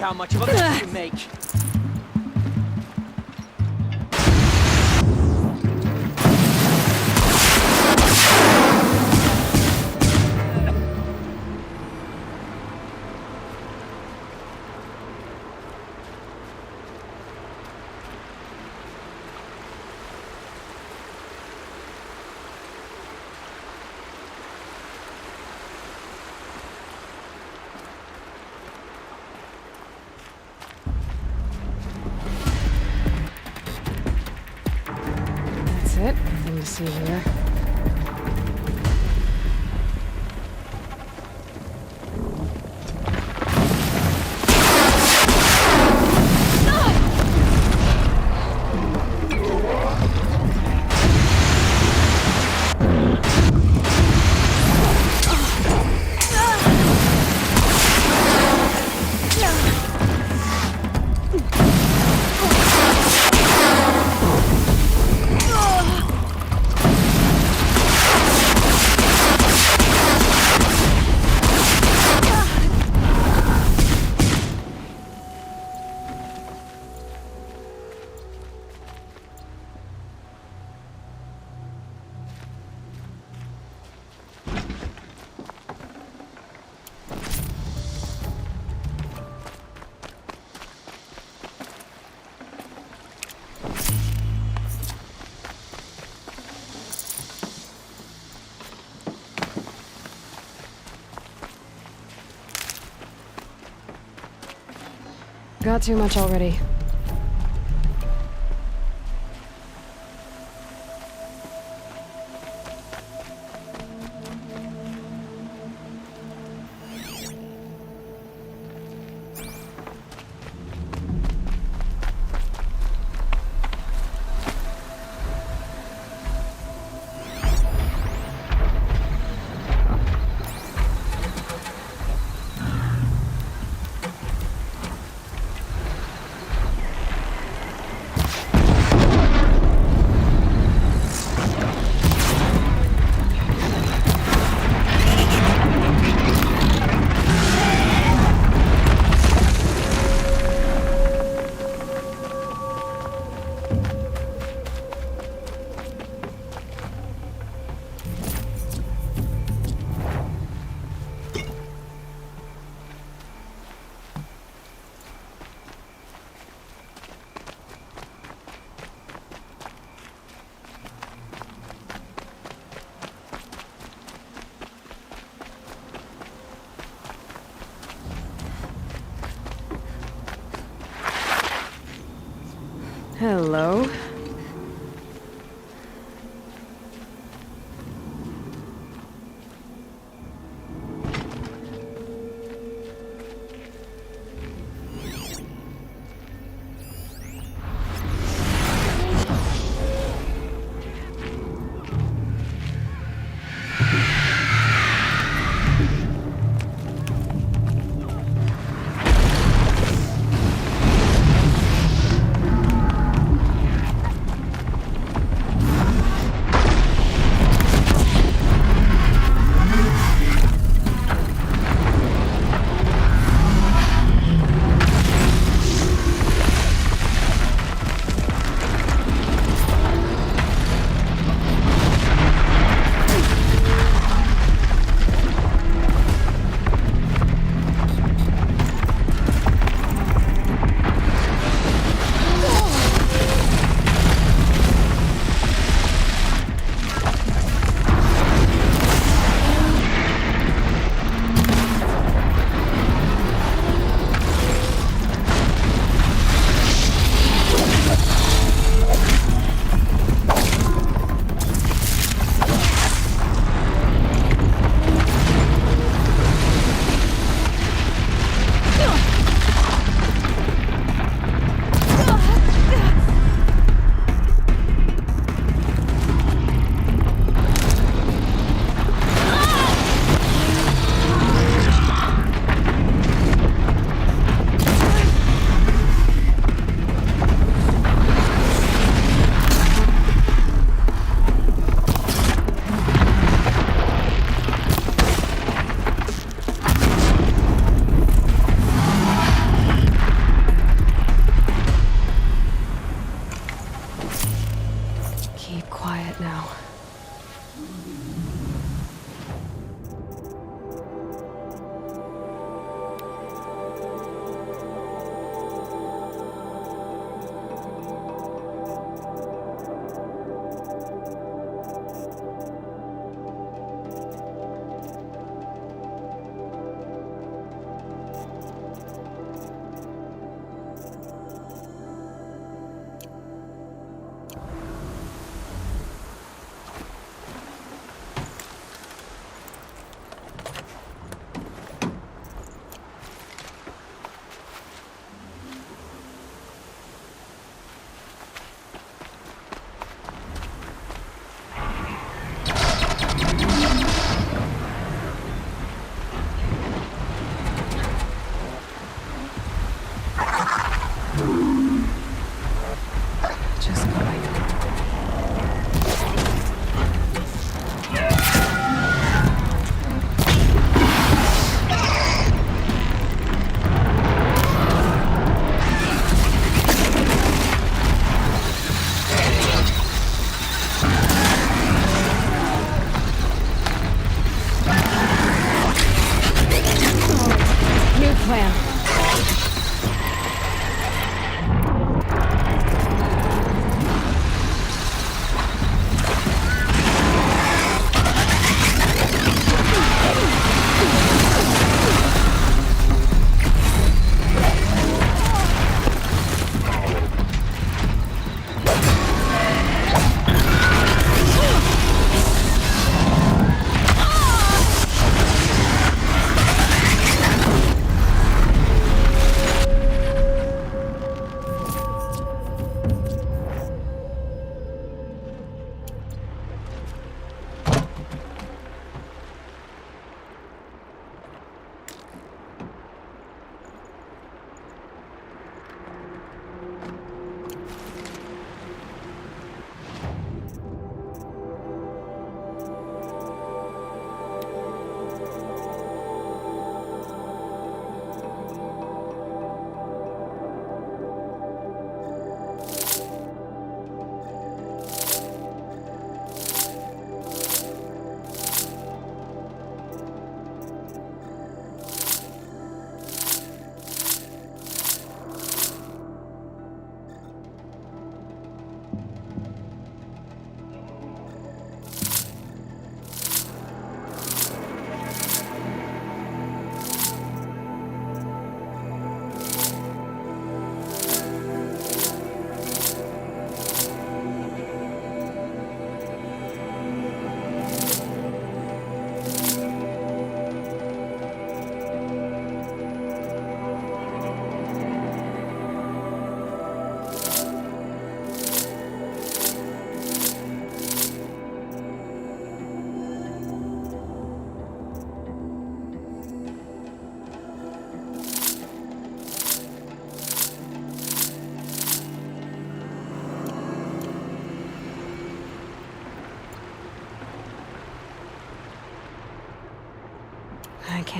how much of a mess you make. That's it. Nothing to see here. Got too much already. Hello?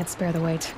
can't spare the weight.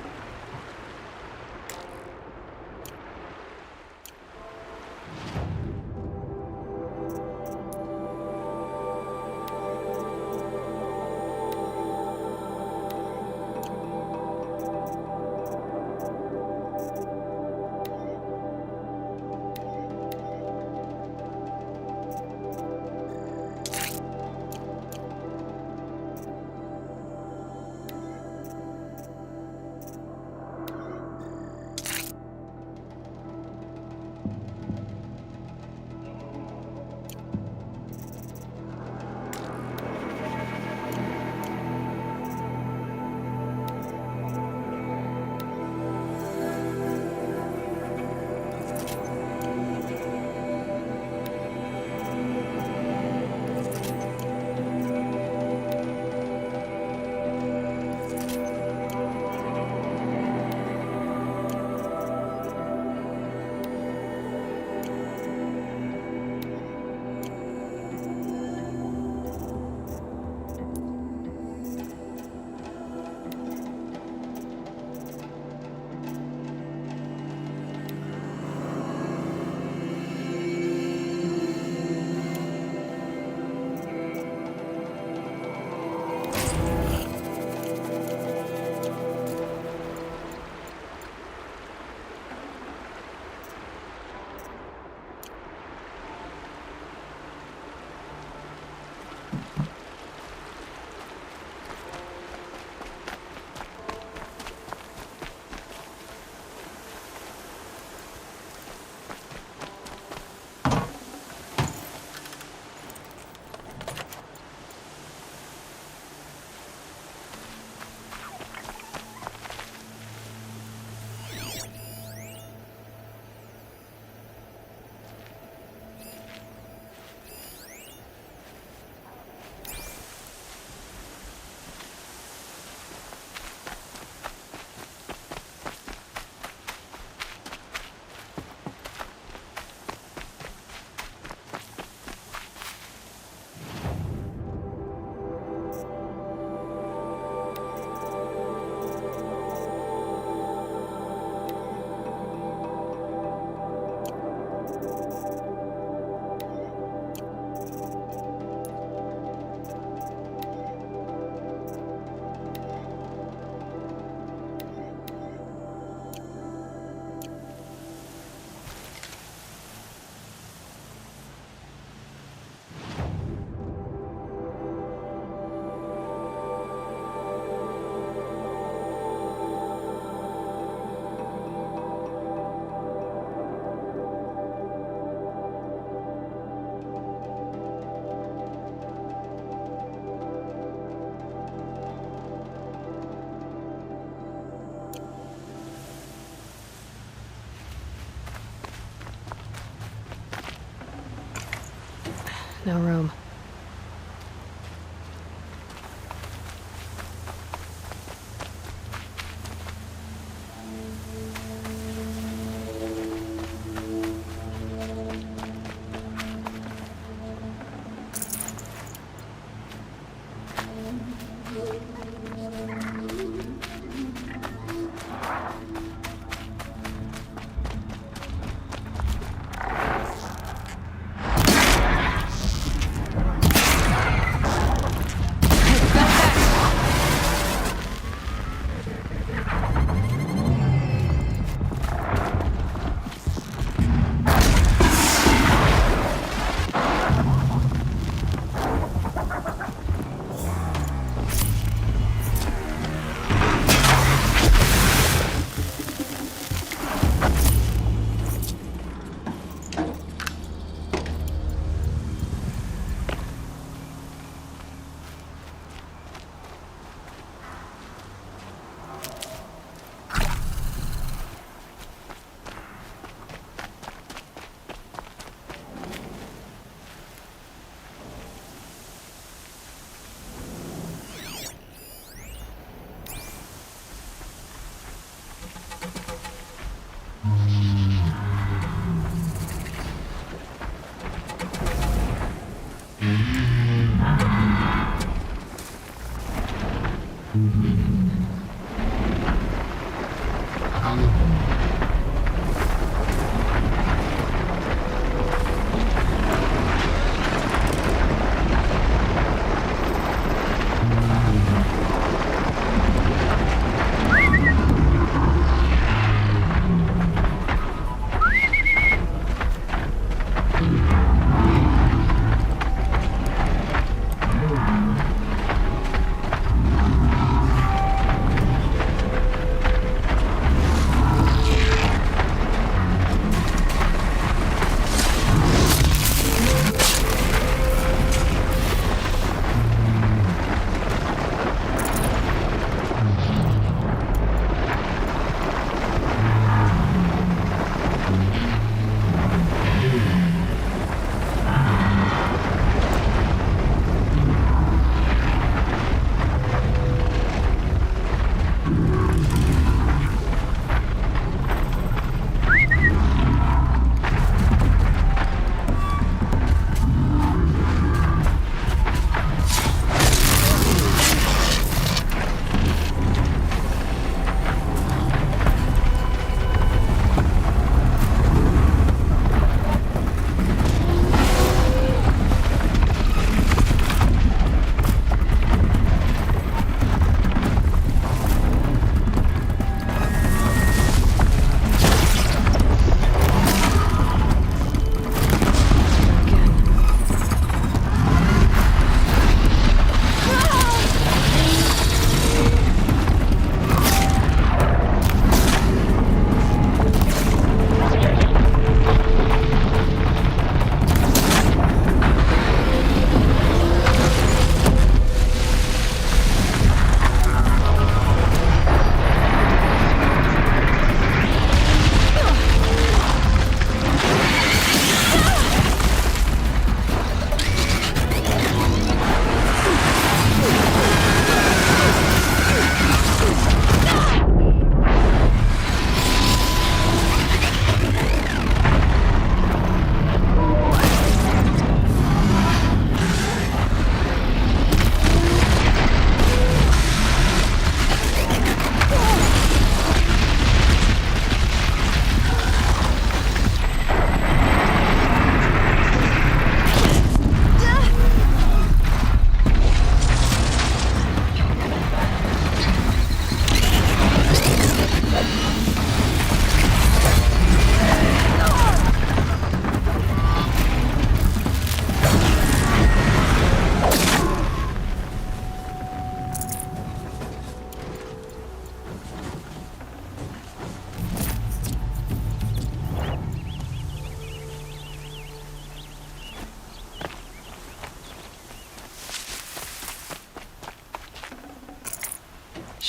No room.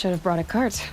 should have brought a cart.